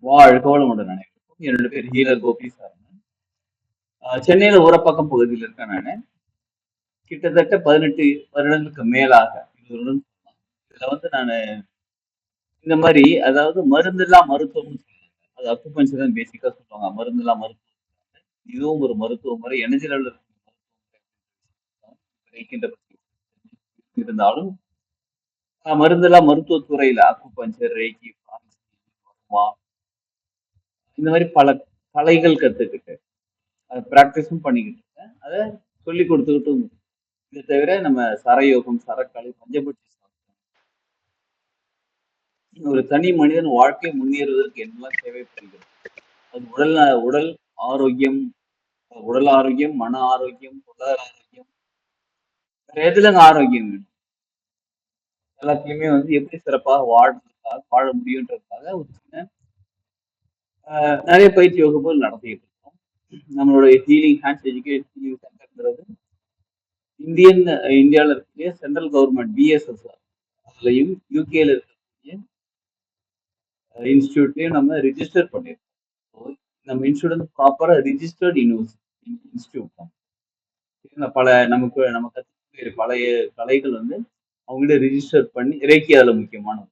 வாழ்க வளமுடன் நினைக்கிறேன். என்னோட பேர் ஹீலர் கோபி சார். சென்னையில ஊரப்பாக்கம் பகுதியில் இருக்கேன் நானு. கிட்டத்தட்ட 18 வருடங்களுக்கு மேலாக 20 வருடம் சொல்லலாம். இதுல வந்து நானு இந்த மாதிரி அதாவது மருந்தில்லா மருத்துவம்னு சொல்லுவாங்க. அது அக்குபஞ்சர் தான் பேசிக்கா சொல்லுவாங்க. மருந்தில்லா மருத்துவம். இதுவும் ஒரு மருத்துவ முறை. எனர்ஜி லெவல் இருக்கின்ற இருந்தாலும் மருந்தில்லா மருத்துவத்துறையில அக்குபஞ்சர், ரேக்கி, இந்த மாதிரி பல கலைகள் கத்துக்கிட்டு அதை பிராக்டிஸும் பண்ணிக்கிட்டு இருக்கேன். அதை சொல்லி கொடுத்துக்கிட்டும். இதை தவிர நம்ம சரயோகம், சரக்கலை, பஞ்சபட்சி ஒரு தனி மனிதன் வாழ்க்கை முன்னேறுவதற்கு என்னெல்லாம் தேவைப்படுகிறது? அது உடல் ஆரோக்கியம், உடல் ஆரோக்கியம், மன ஆரோக்கியம், பொருளாதார ஆரோக்கியம், வேற எதுலங்க ஆரோக்கியம் வேணும்? எல்லாத்தையுமே வந்து எப்படி சிறப்பாக வாழ முடியுன்றதுக்காக ஒரு சின்ன நிறைய பயிற்சி வகுப்புகள் நடத்திட்டு இருக்கோம். நம்மளுடைய ஹீலிங் ஹேண்ட்ஸ் எஜுகேஷன் ஹீலிங் சென்டர்ங்கிறது இந்தியாவில் இருக்கக்கூடிய சென்ட்ரல் கவர்மெண்ட் பிஎஸ்எஸ் அதுலயும் யூகேல இருக்கக்கூடிய இன்ஸ்டியூட்லயும் நம்ம ரிஜிஸ்டர் பண்ணிருக்கோம். நம்ம இன்ஸ்டியூட் வந்து ப்ராப்பரா ரிஜிஸ்டர்ட் இன்ஸ்டியூட் தான். நம்ம கற்றுக்கிற பழைய கலைகள் வந்து அவங்ககிட்ட ரிஜிஸ்டர் பண்ணி ரேக்கி அதில் முக்கியமானது.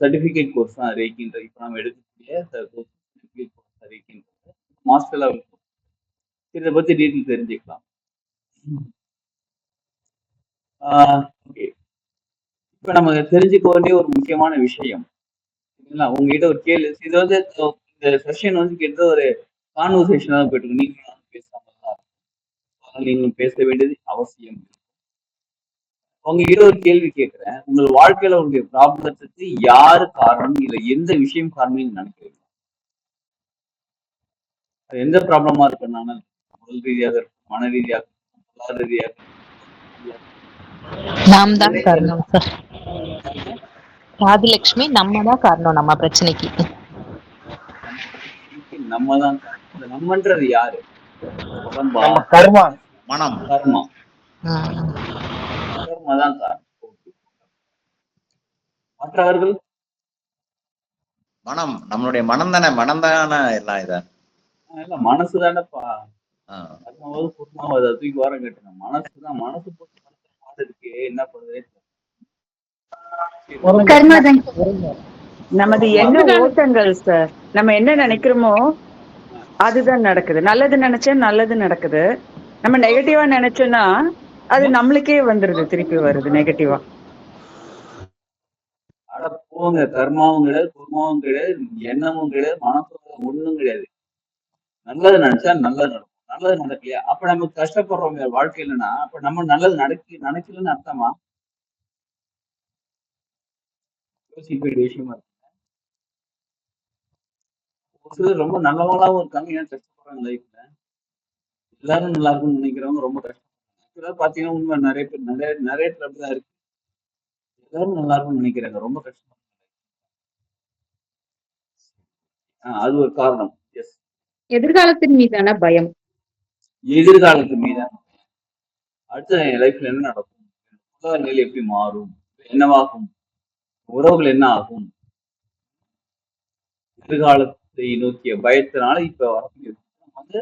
சர்டிஃபிகேட் கோர்ஸ் தான் ரேக்கின்ற. இப்போ நம்ம எடுக்கக்கூடிய சர்டிஃபிகேட் கோர்ஸ் ரேக்கின்றது மாஸ்டர் லெவல். இதை பத்தி டீட்டெயில் தெரிஞ்சுக்கலாம். இப்ப நமக்கு தெரிஞ்சுக்க வேண்டிய ஒரு முக்கியமான விஷயம் உங்ககிட்ட ஒரு கேள்வி. இது வந்து இந்த செஷன் வந்து கிட்ட ஒரு கான்வர்சேஷனா தான் போயிட்டு இருக்கு. நீங்க பேசாம நீங்களும் பேச வேண்டியது அவசியம். உங்ககிட்ட ஒரு கேள்வி கேட்கிறேன். உங்கள் வாழ்க்கையில உங்களுடைய ப்ராப்ளத்துக்கு யாரு காரணம், இல்ல எந்த விஷயம் காரணம் நினைக்கிறீங்க? அது எந்த ப்ராப்ளமா இருக்குனால உடல் ரீதியாக இருக்கும், மன ரீதியாக இருக்கும், பொருளாதார ரீதியாக நாம் தான் காரணம் சார். ஆதிலட்சுமி நம்ம தான் காரணம் நம்ம பிரச்சனைக்கு. நம்ம தான் காரணம். இந்த நம்மன்றது யாரு? உடம்பா? கர்மா, மனம். கர்மா. கர்மா தான் காரணம். மற்றவர்கள் மனம், நம்மளுடைய மனம் தானே. மனம் தானே எல்லாம். இத மனசு தானேப்பா. கர்மாவது குர்மாவது தூக்கி ஓரம் கட்டுங்க. மனசுதான். மனசு போட்டு இருக்கு. என்ன பண்ணுது? நமது எண்ண ஓட்டங்கள் சார். நம்ம என்ன நினைக்கிறோமோ அதுதான் நடக்குது. நல்லது நினைச்சா நல்லது நடக்குது. நம்ம நெகட்டிவா நினைச்சோம்னா அது நம்மளுக்கே வந்துருது, திருப்பி வருது நெகட்டிவா. அட போங்க. கர்மாவும் கிடையாது, குர்மாவும் கிடையாது, எண்ணமும் கிடையாது, மனசும் ஒண்ணும் கிடையாது. நல்லது நினைச்சா நல்லது நடக்கும். நல்லது நடக்கலையா அப்ப நமக்கு கஷ்டப்படுறோம் வாழ்க்கையிலன்னா அப்ப நம்ம நல்லது நினைக்கலன்னு அர்த்தமா? யோசிக்க வேண்டிய விஷயமா இருக்கு. ஒரு சிலர் ரொம்ப நல்லவங்களாவும் இருக்காங்க. ஏன் கஷ்டப்படுறாங்க லைஃப்ல? எல்லாரும் நல்லா இருக்கும்னு நினைக்கிறவங்க ரொம்ப கஷ்டம். பாத்தீங்கன்னா உண்மை நிறைய பேர் நிறைய அப்படிதான் இருக்கு. எல்லாரும் நல்லா இருக்கும்னு நினைக்கிறாங்க, ரொம்ப கஷ்டம். அது ஒரு காரணம். எஸ். எதிர்காலத்தின் மீதான பயம். எதிர்காலத்தின் மீதான அடுத்த லைஃப்ல என்ன நடக்கும், பொருளாதார நிலை எப்படி மாறும், என்னவாகும், உறவுகள் என்ன ஆகும், எதிர்காலத்தை நோக்கிய பயத்தினால இப்ப வந்து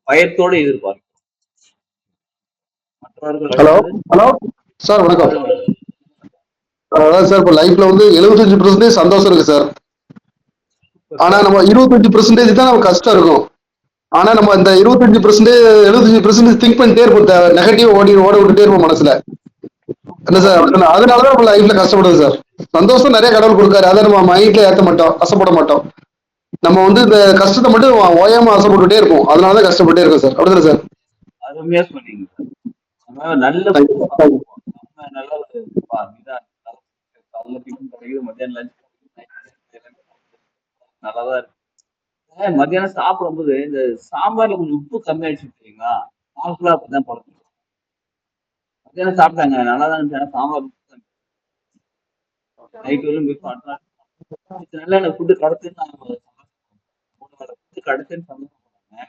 பயத்தோட எதிர்பார்க்கும். ஹலோ ஹலோ சார், வணக்கம். அதான் சார், இப்போ லைஃப்ல வந்து 75% சந்தோஷம் இருக்கு சார். ஆனா நம்ம 25% தான் நமக்கு கஷ்டம் இருக்கும். ஆனா நம்ம இந்த 75% திங்க் பண்ணிட்டே இருப்போம். நெகட்டிவ் ஓட விட்டுட்டே இருப்போம் மனசுல. என்ன சார்? அதனாலதான் நம்ம லைஃப்ல கஷ்டப்படுது சார். சந்தோஷம் நிறைய கடவுள் கொடுக்காரு, அதை நம்ம மைண்ட்ல ஏற்ற மாட்டோம், கஷ்டப்பட மாட்டோம். நம்ம வந்து இந்த கஷ்டத்தை மட்டும் ஓயாம ஆசைப்பட்டுட்டே இருப்போம். அதனாலதான் கஷ்டப்பட்டே இருக்கோம் சார். அப்படிதானே சார்? அருமையா சொன்னீங்க. நல்ல நல்லாதான் இருக்கு. மத்தியானம் சாப்பிடும்போது இந்த சாம்பார்ல கொஞ்சம் உப்பு கம்மியாயிடுச்சு தெரியுங்களா? நாட்களா அப்படிதான் பழக்கம். மத்தியானம் சாப்பிட்டாங்க நல்லாதான் இருந்துச்சு. சாம்பார் நைட் நல்லா எனக்கு ஃபுட்டு கிடைச்சுன்னு சந்தோஷப்படுறாங்க.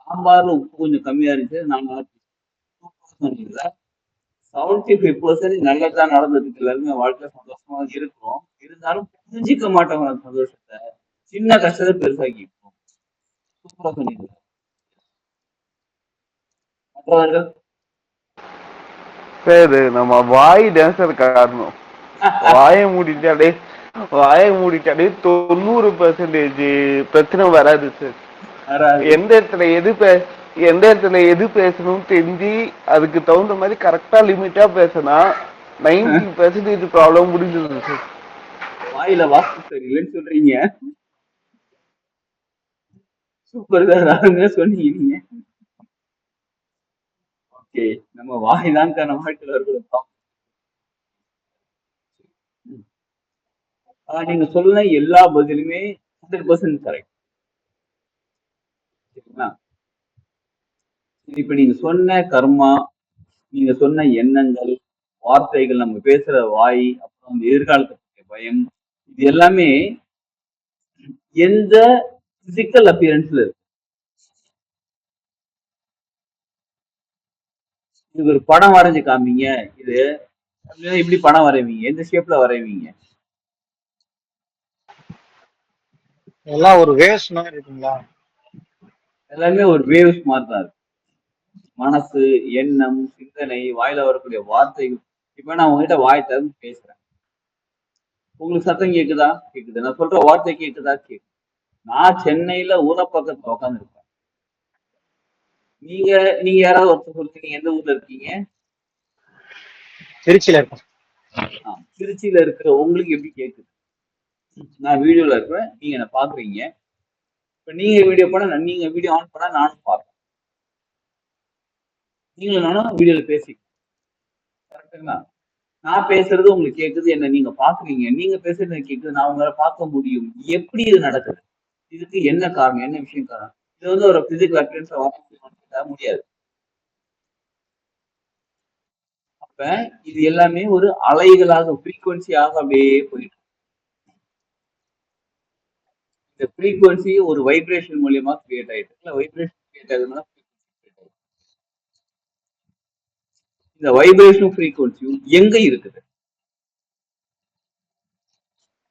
சாம்பார்ல உப்பு கொஞ்சம் கம்மியா இருந்துச்சு. நாங்க 75% நல்லதுதான் நடந்ததுக்கு. எல்லாருமே வாழ்க்கை சந்தோஷமா இருக்கிறோம். இருந்தாலும் புரிஞ்சிக்க மாட்டவங்க சந்தோஷத்தை, சின்ன கஷ்டத்தை பெருசாக்கிப்போம். சூப்பரா சொன்னீங்க. மற்றவர்கள் சார் நம்ம வாய் தான் சார் காரணம். வாயை மூடிட்டாலே 90% பிரச்சனை வராது சார். வராது. எந்த இடத்துல எது பேசணும் தெரிஞ்சு அதுக்கு தகுந்த மாதிரி கரெக்டா லிமிட்டா பேசினா 90% ப்ராப்ளம் முடிஞ்சது சார். வாயில வாஸ்து சரியில்லைன்னு சொல்றீங்க. சூப்பர் சார், அருமையா சொன்னீங்க நீங்க. ஓகே, நம்ம வாய் தான் நம்ம வாழ்க்கையில இருக்கிறோம். நீங்க சொல்ல எல்லா பதிலுமே 100% கரெக்ட். சரிங்களா? இப்ப நீங்க சொன்ன கர்மா, நீங்க சொன்ன எண்ணங்கள், வார்த்தைகள், நம்ம பேசுற வாய், அப்புறம் வந்து எதிர்காலத்தை பயம், இது எல்லாமே எந்த பிசிக்கல் அப்பியரன்ஸ்ல இருக்கு. இது ஒரு படம் வரைஞ்சு காமிங்க, இது இப்படி படம் வரைவீங்க, எந்த ஷேப்ல வரைவீங்க? எல்லாம் ஒரு வேவ்ஸ் மாதிரி இருக்குங்களா? எல்லாமே ஒரு வேவ்ஸ் மாதிரி தான் இருக்கு. மனசு, எண்ணம், சிந்தனை, வாயில வரக்கூடிய வார்த்தைகள். இப்ப நான் உங்ககிட்ட வாய் திறந்து பேசுறேன், உங்களுக்கு சத்தம் கேக்குதா? கேக்குது. நான் சொல்ற வார்த்தை கேக்குதா? கேக்குது. நான் சென்னையில ஊரப்பக்கத்துல உட்காந்து இருப்பேன். நீங்க நீங்க யாராவது ஒருத்தர் சொல்லுங்க, நீங்க எந்த ஊர்ல இருக்கீங்க? திருச்சியில இருக்கும். திருச்சியில இருக்கிற உங்களுக்கு எப்படி கேக்குது? நான் வீடியோல இருப்பேன், நீங்க என்ன பாக்குறீங்க. இப்ப நீங்க வீடியோ பண்ண, நீங்க வீடியோ ஆன் பண்ணா நானும் பார்ப்பேன், நீங்களும் நானும் வீடியோல பேசி. கரெக்டுங்களா? நான் பேசுறது உங்களுக்கு கேக்குது, என்ன நீங்க பாக்குறீங்க, நீங்க பேசுறது எனக்கு கேக்குது, நான் உங்களை பார்க்க முடியும். எப்படி இது நடக்குது? இதுக்கு என்ன காரணம், என்ன விஷயம் காரணம்? இது வந்து ஒரு பிசிக்கல் அப்பியரன்ஸ் முடியாது. அப்ப இது எல்லாமே ஒரு அலைகளாக, ஃப்ரீக்வன்சியாக அப்படியே போயிட்டு, இந்த ஃப்ரீக்வன்சி ஒரு வைப்ரேஷன் மூலியமா கிரியேட் ஆயிட்டு, வைப்ரேஷன் கிரியேட் ஆகுதுன்னா இந்த வைப்ரேஷன் ஃப்ரீக்வன்சியும் எங்க இருக்குது?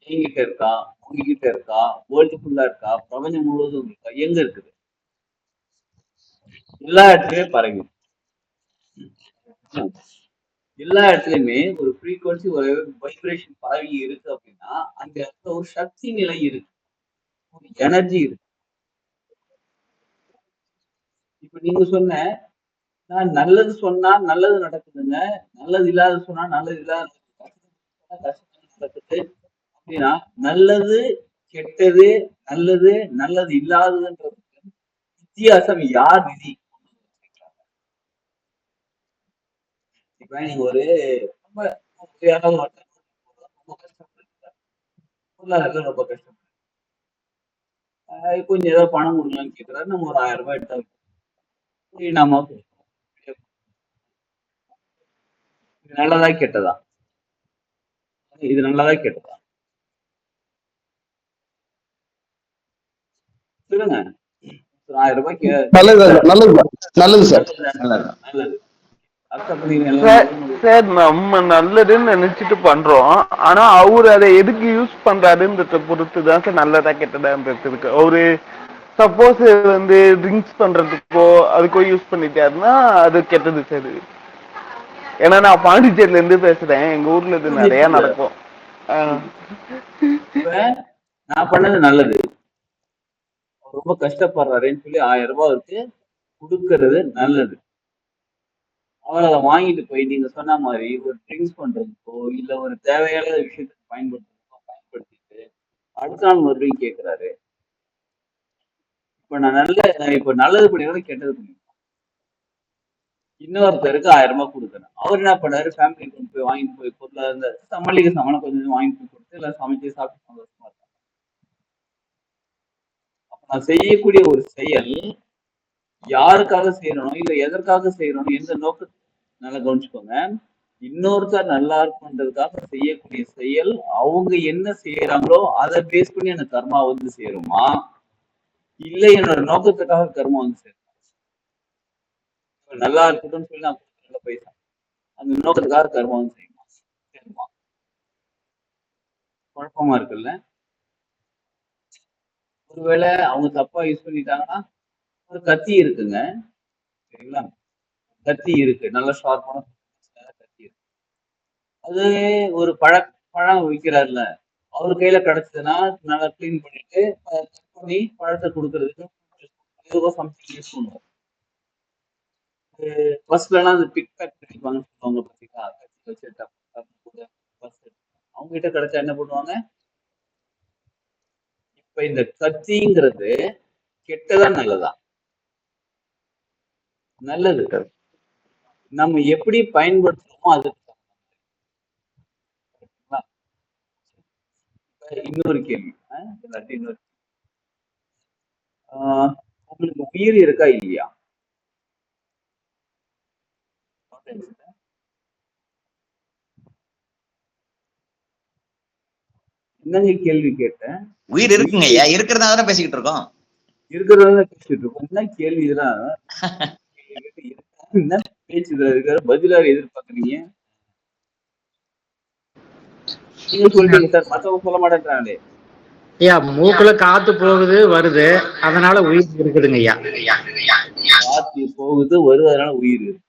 என்கிட்ட இருக்கா, உங்ககிட்ட இருக்கா, வேர்ல்டு ஃபுல்லா இருக்கா, பிரபஞ்சம் முழுவதும் இருக்கா, எங்க இருக்குது? எல்லா இடத்துலயும் பரவி, எல்லா இடத்துலயுமே ஒரு ஃப்ரீக்வன்சி, ஒரு வைப்ரேஷன் பரவி இருக்கு அப்படின்னா அந்த இடத்துல ஒரு சக்தி நிலை இருக்கு, ஒரு எனர்ஜி இருக்கு. இப்ப நீங்க சொன்ன, நான் நல்லது சொன்னா நல்லது நடக்குதுங்க, நல்லது இல்லாத சொன்னா நல்லது இல்லாத நடக்குது அப்படின்னா, நல்லது கெட்டது, நல்லது நல்லது இல்லாததுன்றது வித்தியாசம் யார் விதி? இப்ப நீங்க ஒரு ரொம்ப பொருளாதாரத்துல ரொம்ப கஷ்டம், கொஞ்சம் ஏதாவது பணம் கொடுக்கலாம்னு கேட்கிறாரு, நம்ம ஒரு 1000 ரூபாய் எடுத்தா நாம இது நல்லதா கெட்டதா? இது நல்லதா கெட்டதா? சொல்லுங்க. 1000 ரூபாய்க்கு நல்லது நல்லது சார். நல்லது. சார் நம்ம நல்லதுன்னு நினைச்சிட்டு பண்றோம், ஆனா அவரு அதை எதுக்கு யூஸ் பண்றாருன்றத பொறுத்துதான் சார் நல்லதா கெட்டதான்றது இருக்கு. அவரு சப்போஸ் வந்து ட்ரிங்க்ஸ் பண்றதுக்கோ அதுக்கோ யூஸ் பண்ணிட்டாருன்னா அது கெட்டது சார். ஏன்னா நான் பாண்டிச்சேரியில இருந்து பேசுறேன், எங்க ஊர்ல இது நிறைய நடக்கும். நான் பண்ணது நல்லது, ரொம்ப கஷ்டப்படுறாருன்னு சொல்லி 1000 ரூபாய் இருக்கு கொடுக்கறது நல்லது. அவர் அதை வாங்கிட்டு போய் நீங்க சொன்ன மாதிரி ஒரு ட்ரிங்க்ஸ் பண்றதுக்கோ இல்ல ஒரு தேவையான விஷயத்துக்கு பயன்படுத்திட்டு அடுத்த நாள் மறுபடியும் கேட்கிறாரு. இப்ப நான் நல்லது பண்ணிடுறது, கெட்டது பண்ணிடுறேன். இன்னொருத்தருக்கு 1000 ரூபாய் கொடுக்குறேன், அவர் என்ன பண்ணாரு, ஃபேமிலி கொண்டு போய் வாங்கிட்டு போய் பொருளா இருந்த மளிகை சாமான கொஞ்சம் வாங்கிட்டு போய் கொடுத்து எல்லாம் சமைச்சு சாப்பிட்டு சந்தோஷமா இருக்காங்க. அப்ப நான் செய்யக்கூடிய ஒரு செயல் யாருக்காக செய்யறோம் இல்ல எதற்காக செய்யறோம், எந்த நோக்கத்துக்கு, நல்லா கவனிச்சுக்கோங்க. இன்னொருத்தர் நல்லா இருக்குன்றதுக்காக செய்யக்கூடிய செயல், அவங்க என்ன செய்யறாங்களோ அதை பேஸ் பண்ணி அந்த கர்மா வந்து சேருமா, இல்ல என்னோட நோக்கத்துக்காக கர்மா வந்து சேரும்? நல்லா இருக்கட்டும்னு சொல்லி நான் நல்ல பைசா அந்த நோக்கத்துக்காக கர்மா வந்து சேருமா? குழப்பமா இருக்குல்ல. ஒருவேளை அவங்க தப்பா யூஸ் பண்ணிட்டாங்கன்னா, ஒரு கத்தி இருக்குங்க, சரிங்களா? கத்தி இருக்கு, நல்ல ஷார்ப்பான கத்தி இருக்கு. அது ஒரு பழம் விற்கிறாருல, அவர் கையில கிடைச்சதுன்னா நல்லா கிளீன் பண்ணிட்டு கட் பண்ணி பழத்தை கொடுக்கறதுக்கு ஏதோ சம்திங் யூஸ் பண்ணுவோம். பஸ்லலாம் அந்த பிக் பேக் கிடைப்பாங்க சொல்லுவாங்க பார்த்தீங்களா, கத்தி வச்சு பஸ் அவங்க கிட்ட கிடைச்சா என்ன பண்ணுவாங்க? இப்ப இந்த கத்திங்கிறது கெட்டதா நல்லதா? நல்லது. நம்ம எப்படி பயன்படுத்துறோமோ அதுக்கு இன்னொரு கேள்வி. இன்னொரு உங்களுக்கு உயிர் இருக்கா இல்லையா? என்னங்க கேள்வி கேட்டேன்? உயிர் இருக்குங்க ஐயா, இருக்கிறதா தானே பேசிக்கிட்டு இருக்கோம். இருக்கிறதா பேசிட்டு இருக்கோம். என்ன கேள்வி இதெல்லாம்? என்ன பேச்சு இருக்காரு, பதிலாக எதிர்பார்க்குறீங்க? நீங்க சொல்றீங்க சார், மத்தவங்க சொல்ல மாட்டேன்றாங்களே. ஐயா மூக்குல காத்து போகுது வருது, அதனால உயிர் இருக்குதுங்க ஐயா. காத்து போகுது வருது, அதனால உயிர் இருக்கு.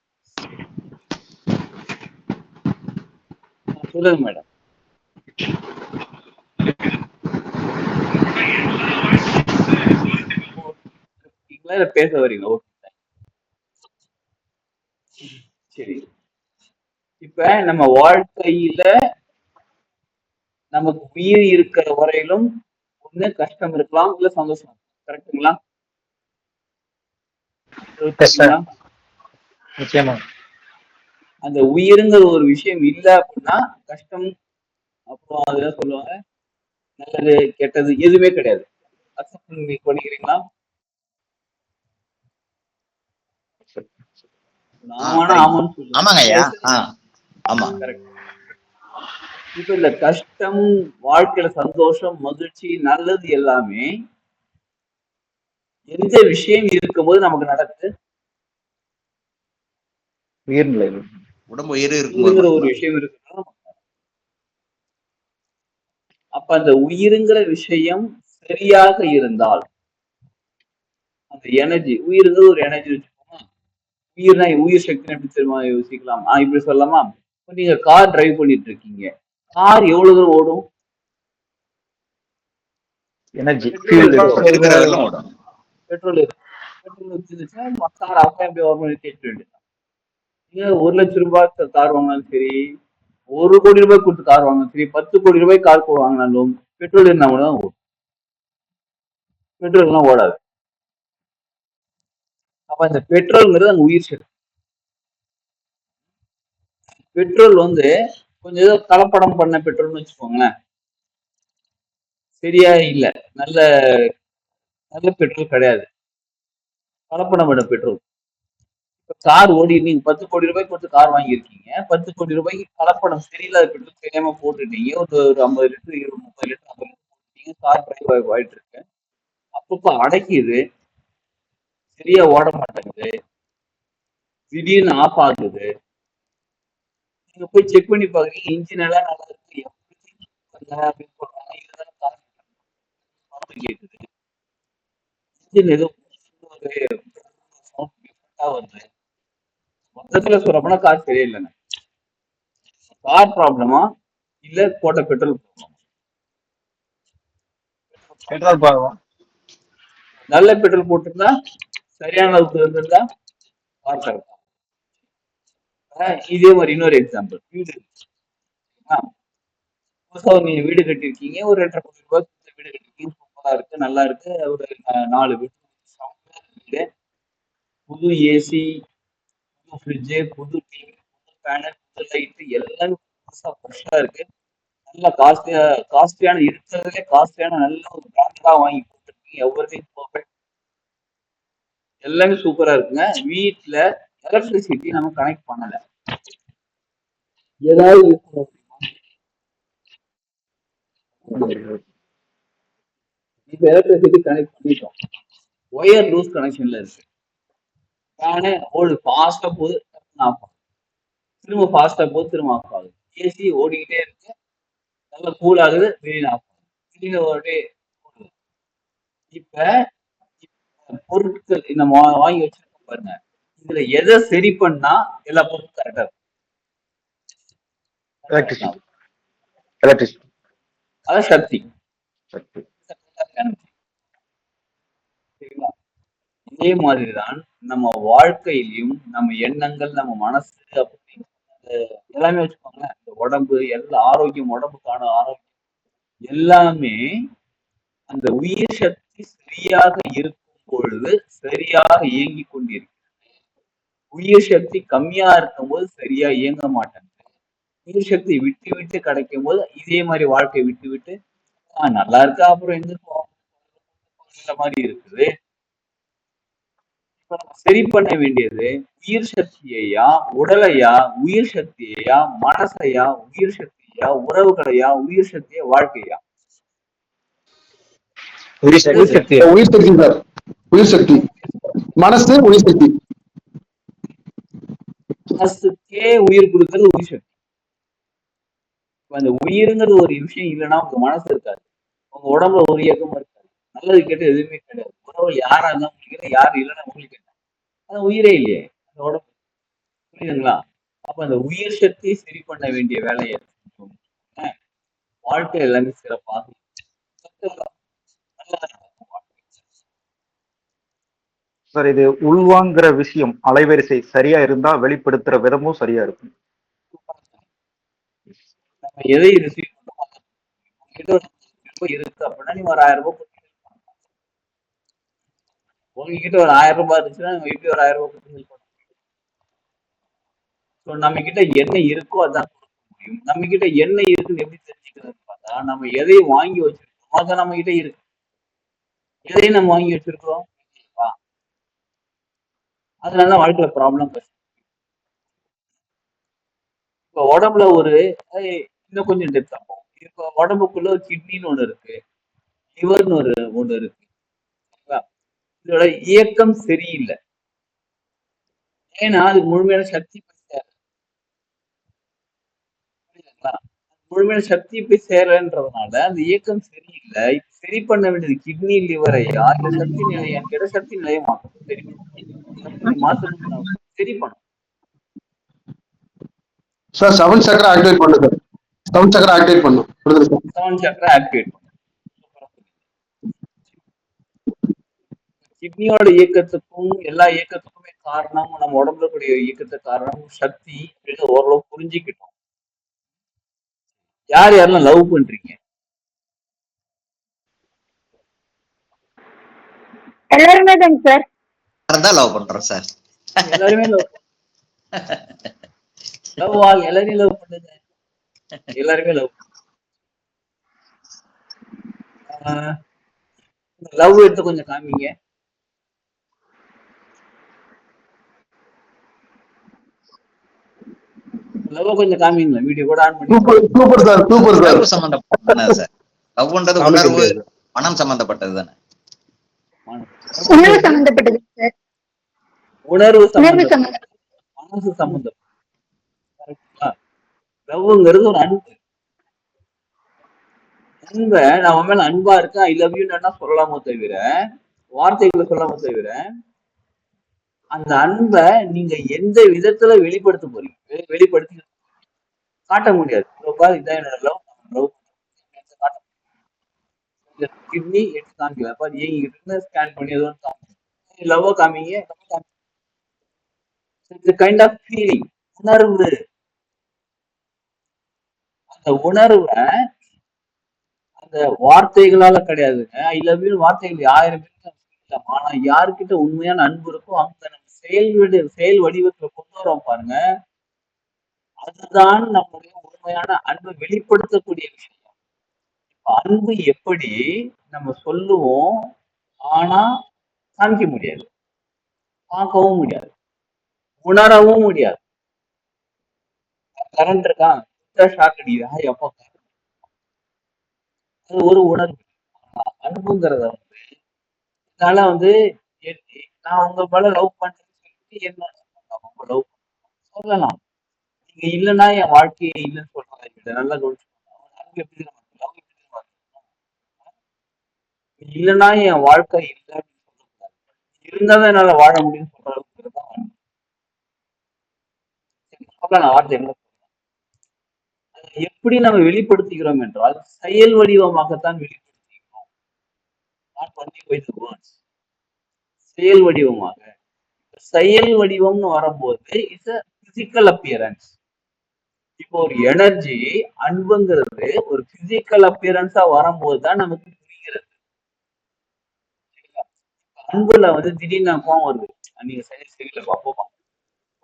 சொல்லுங்க மேடம். பேச வரீங்க? ஓகே சரி. இப்ப நம்ம வாழ்க்கையில நமக்கு உயிர் இருக்கிற வரையிலும் ஒண்ணு கஷ்டம் இருக்கலாம், இல்ல சந்தோஷம். கரெக்டுங்களா? அந்த உயிருங்கிற ஒரு விஷயம் இல்ல அப்படின்னா கஷ்டம், அப்புறம் அதெல்லாம் சொல்லுவாங்க நல்லது கெட்டது எதுவுமே கிடையாது. அக்செப்ட் பண்ணிக்கிறீங்களா? ஆமாங்க ஐயா. ஆமா. இப்ப இந்த கஷ்டம், வாழ்க்கையில சந்தோஷம், மகிழ்ச்சி, நல்லது எல்லாமே எந்த விஷயம் இருக்கும்போது நமக்கு நடக்குது? உயிர்நிலை, உடம்பு உயிர் இருக்குங்கிற ஒரு விஷயம் இருக்குன்னா, அப்ப அந்த உயிருங்கிற விஷயம் சரியாக இருந்தால் அந்த எனர்ஜி, உயிருங்கிற ஒரு எனர்ஜி வச்சுக்கோங்க. உயிர்னா உயிர் சக்தி எப்படி தெரியுமா யோசிக்கலாம்? இப்படி சொல்லலாமா? நீங்க கார் டிரைவ் பண்ணிட்டு இருக்கீங்க, கார் எவ்வளவு தூரம் ஓடும்? எனர்ஜி ஓடும். பெட்ரோல் வச்சிருந்துச்சுன்னா கார் அப்ப எப்படி ஓடும் கேட்க வேண்டியது. நீங்க 1 லட்சம் ரூபாய் கார் வாங்கினாலும் சரி, 1 கோடி ரூபாய் கொடுத்து கார் வாங்கினாலும் சரி, 10 கோடி ரூபாய் கார் வாங்கினாலும் பெட்ரோல் இருந்தா கூட தான் ஓடும். பெட்ரோல் எல்லாம் ஓடாது. அப்ப இந்த பெட்ரோல்ங்கிறது அங்க உயிர் சக்தி. பெட்ரோல் கொஞ்சம் ஏதோ கலப்படம் பண்ண பெட்ரோல்னு வச்சுக்கோங்களேன், சரியா இல்ல, நல்ல நல்ல பெட்ரோல் கிடையாது, கலப்படம் பண்ண பெட்ரோல். கார் ஓடி நீங்க 10 கோடி ரூபாய் கொடுத்து கார் வாங்கியிருக்கீங்க, 10 கோடி ரூபாய்க்கு கலப்படம் சரியில்லாத பெட்ரோல் தெரியாம போட்டுட்டீங்க, ஒரு 50 லிட்டர் 30 லிட்டர் 50 லிட்டர் போட்டுட்டீங்க, கார் டிரைவ் ஆயிட்டு இருக்கு, அப்பப்போ அடைக்குது, சரியா ஓட மாட்டேங்குது, திடீர்னு ஆஃப் ஆகுது. நீங்க போய் செக் பண்ணி பாக்குறீங்க, இன்ஜின் எல்லாம் நல்லா இருக்கு, அப்படின்னு சொல்றாங்க, இதுதான் கார் கேக்குது, இன்ஜின் ஏதோ வருது. மொத்தத்துல சொல்ல போனா கார் சரியில்லைங்க. கார் ப்ராப்ளமா இல்ல போட்ட பெட்ரோல் ப்ராப்ளமா? நல்ல பெட்ரோல் போட்டிருந்தா, சரியான அளவுக்கு இருந்திருந்தா கார் கரெக்டா. இதே மாதிரி இன்னொரு எக்ஸாம்பிள், வீடு. நீங்க வீடு கட்டிருக்கீங்க, ஒரு 2.5 கோடி ரூபாய் வீடு கட்டிருக்கீங்க, சூப்பரா இருக்கு, நல்லா இருக்கு, ஒரு 4 வீடு, புது ஏசி, புது ஃப்ரிட்ஜு, புது டிவி, புது பேனல், புது லைட், எல்லாமே புதுசா ஃப்ரெஷ்ஷா இருக்கு, நல்ல காஸ்ட்லியான இருக்கிறதுலே காஸ்ட்லியான நல்ல ஒரு பிராண்டடா வாங்கி கொடுத்துருக்கீங்க, எவ்ரிதிங் பர்ஃபெக்ட், எல்லாமே சூப்பரா இருக்குங்க. வீட்டுல எலக்ட்ரிசிட்டி நம்ம கனெக்ட் பண்ணல, ஏதாவது இப்ப எலக்ட்ரிசிட்டி கனெக்ட் பண்ணிட்டோம், ஒயர் லூஸ் கனெக்ஷன்ல இருக்கு, ஃபேனு ஃபாஸ்டா போகுது, ஆஃப் ஆகும், திரும்ப ஃபாஸ்டா போகுது, திரும்ப ஆஃப் ஆகுது, ஏசி ஓடிக்கிட்டே இருக்கு, நல்லா கூல் ஆகுது, திடீர்னு ஆஃப் ஆகுது. திடீர்னு அப்படியே போகுது. இப்ப பொருட்கள் நம்ம வாங்கி வச்சிருக்கோம் பாருங்க, இதுல எதை சரி பண்ணா எல்லா பொருட்களும் கரெக்டா இருக்கும்? எலக்ட்ரிசிட்டி. எலக்ட்ரிசிட்டி. அதான் சக்தி. சக்தி. சரிங்களா? இதே மாதிரிதான் நம்ம வாழ்க்கையிலும் நம்ம எண்ணங்கள், நம்ம மனசு அப்படின்னு எல்லாமே வச்சுக்கோங்களேன். இந்த உடம்பு எல்லா ஆரோக்கியம், உடம்புக்கான ஆரோக்கியம் எல்லாமே அந்த உயிர் சக்தி சரியாக இருக்கும் பொழுது சரியாக இயங்கி கொண்டிருக்கிறது. உயிர் சக்தி கம்மியா இருக்கும் போது சரியா இயங்க மாட்டாங்க. உயிர் சக்தி விட்டு விட்டு கிடைக்கும் போது இதே மாதிரி வாழ்க்கை விட்டு விட்டு நல்லா இருக்கா, அப்புறம் எங்க மாதிரி இருக்குது. இப்ப நம்ம சரி பண்ண வேண்டியது உயிர் சக்தியையா, உடலையா, உயிர் சக்தியையா, மனசையா, உயிர் சக்தியா, உறவுகளையா, உயிர் சக்தியா, வாழ்க்கையா? உயிர் சக்தி. உயிர் சக்தி சார். உயிர் சக்தி. மனசு உயிர் சக்தி. மனசுக்கே உயிர் கொடுக்கறது உயிர் சக்தி. அந்த உயிருங்கிறது ஒரு விஷயம் இல்லைன்னா உங்க மனசு இருக்காது, உங்க உடம்புல ஒரு இயக்கமும் இருக்காது, நல்லது கேட்டு எதுவுமே கிடையாது. உறவு யாரா இருந்தா உங்களுக்கு, யாரு இல்லைன்னா உங்களுக்கு என்ன, அது உயிரே இல்லையே அந்த உடம்பு. புரியுதுங்களா? அப்ப அந்த உயிர் சக்தி சரி பண்ண வேண்டிய வேலையை வாழ்க்கை எல்லாமே சிறப்பாக சார், இது உள்வாங்கிற விஷயம் அலைவரிசை சரியா இருந்தா வெளிப்படுத்துற விதமும் சரியா இருக்கும். நம்ம எதை ரிசீவ் பண்ணோம் இருக்கு அப்படின்னா நீ ஒரு 1000 ரூபாய் உங்ககிட்ட ஒரு 1000 ரூபாய் இருந்துச்சுன்னா நம்ம எப்படி ஒரு 1000 ரூபாய் ஹெல்ப் பண்ண முடியும்? நம்ம கிட்ட என்ன இருக்கோ அதான் கொடுக்க முடியும். நம்ம கிட்ட என்ன இருக்குன்னு எப்படி தெரிஞ்சுக்கிறதுன்னு பார்த்தா நம்ம எதை வாங்கி வச்சிருக்கோம் அதான் நம்ம கிட்ட இருக்கு. எதையும் நம்ம வாங்கி வச்சிருக்கோம், அதனால வாழ்க்கையில ப்ராப்ளம். இப்ப உடம்புல ஒரு இன்னும் கொஞ்சம் டெப்த் ஆகும். இப்ப உடம்புக்குள்ள ஒரு கிட்னின்னு ஒண்ணு இருக்கு, லிவர்னு ஒண்ணு இருக்கு. இதோட இயக்கம் சரியில்லை, ஏன்னா அது முழுமையான சக்தி போய் சேர, முழுமையான சக்தி போய் சேரன்றதுனால அந்த இயக்கம் சரியில்லை. சரி பண்ண வேண்டியது கிட்னி லிவரையா இல்ல சக்தி நிலையான்னு கேட்ட சக்தி நிலையை மாற்றணும். சரி மாற்றணும், சரி பண்ணும் சார். 7 சக்கரை ஆக்டிவேட் பண்ணு சார். 7 சக்கரை ஆக்டிவேட் பண்ணும். 7 சக்கரை ஆக்டிவேட் பண்ணும். கிட்னியோட இயக்கத்துக்கும் எல்லா இயக்கத்துக்குமே காரணம், நம்ம உடம்புல கூடிய இயக்கத்துக்கு காரணம் சக்தி. ஓரளவு புரிஞ்சுக்கிட்டோம். யார் யாரெல்லாம் லவ் பண்றீங்க? எல்லாருமே தாங்க சார். லவ் பண்றோம் சார். எல்லாருமே லவ் எல்லாரையும் லவ் பண்ணுங்க. எல்லாருமே லவ் லவ் எடுத்து கொஞ்சம் காமிங்க. லவ் கொஞ்சம் காமிங்களா, வீடியோ கூட ஆன் பண்ணி. Super sir, super sir. சம்பந்தப்பட்டது சார். லவ்ன்றது உணர்வு, மனம் சம்பந்தப்பட்டது தானே. உணர்வு சம்பந்தப்பட்டது சார். உணர்வு சம்பந்தப்பட்டது, மனசு சம்பந்தப்பட்டது. கரெக்டா? லவ்ங்கிறது ஒரு அன்பு. அன்பை நான் மேல அன்பா இருக்கேன், ஐ லவ் யூ சொல்லலாமோ தவிர, வார்த்தைகளை சொல்லாமோ தவிர, அந்த அன்பை நீங்க எந்த விதத்துல வெளிப்படுத்த போறீங்க, வெளிப்படுத்தி காட்ட முடியாது. இதான் என்னோட லவ். லவ் கிட்னி எடுத்து காமிக்கல, ஏங்கிட்டு இருந்து ஸ்கேன் பண்ணி ஏதோ காமிக்க, லவ் காமிங்க. கைண்ட் ஆஃப் ஃபீலிங், உணர்வு. அந்த உணர்வை அந்த வார்த்தைகளால கிடையாதுங்க. ஐ லவ் யூ வார்த்தைகள் 1000 பேருக்கு சொல்லலாம். ஆனா யாருக்கிட்ட உண்மையான அன்பு இருக்கோ அந்த நம்ம செயல் வடிவத்துல கொண்டு வரோம் பாருங்க, அதுதான் நம்முடைய உண்மையான அன்பை வெளிப்படுத்தக்கூடிய விஷயம். அன்பு எப்படி நம்ம சொல்லுவோம், ஆனா காமிக்க முடியாது, பார்க்கவும் முடியாது, உணரவும் முடியாது. கரண்ட் இருக்கா, ஷாக் அடிக்குதா, எப்போ அது ஒரு உணர்வு. அன்புங்கிறத இதனால நான் உங்க மேல லவ் பண்றேன்னு சொல்லிட்டு என்ன லவ் சொல்லலாம். நீங்க இல்லைன்னா என் வாழ்க்கையே இல்லைன்னு சொல்றாங்க. நல்லா கவனிச்சு, எப்படி love எப்படி தெரியுமா இருக்கும்? இல்லைன்னா என் வாழ்க்கை இல்லை அப்படின்னு சொல்லக்கூடாது. இருந்தாதான் என்னால வாழ முடியும்னு சொல்ற அளவுக்கு தான் அன்பு. நான் வார்த்தை என்ன எப்படி நம்ம வெளிப்படுத்துகிறோம் என்றால் செயல் வடிவமாகத்தான் வெளிப்படுத்துகிறோம். Not only by the words. செயல் வடிவமாக. செயல் வடிவம்னு வரும்போது இட்ஸ் a physical appearance. இப்போ ஒரு எனர்ஜி அன்புங்கிறது ஒரு பிசிக்கல் அப்பியரன்ஸா வரும்போது தான் நமக்கு புரிகிறது. அன்புல வந்து திடீர்னு கோவம் வருது, நீங்க சரியில்லை அப்போ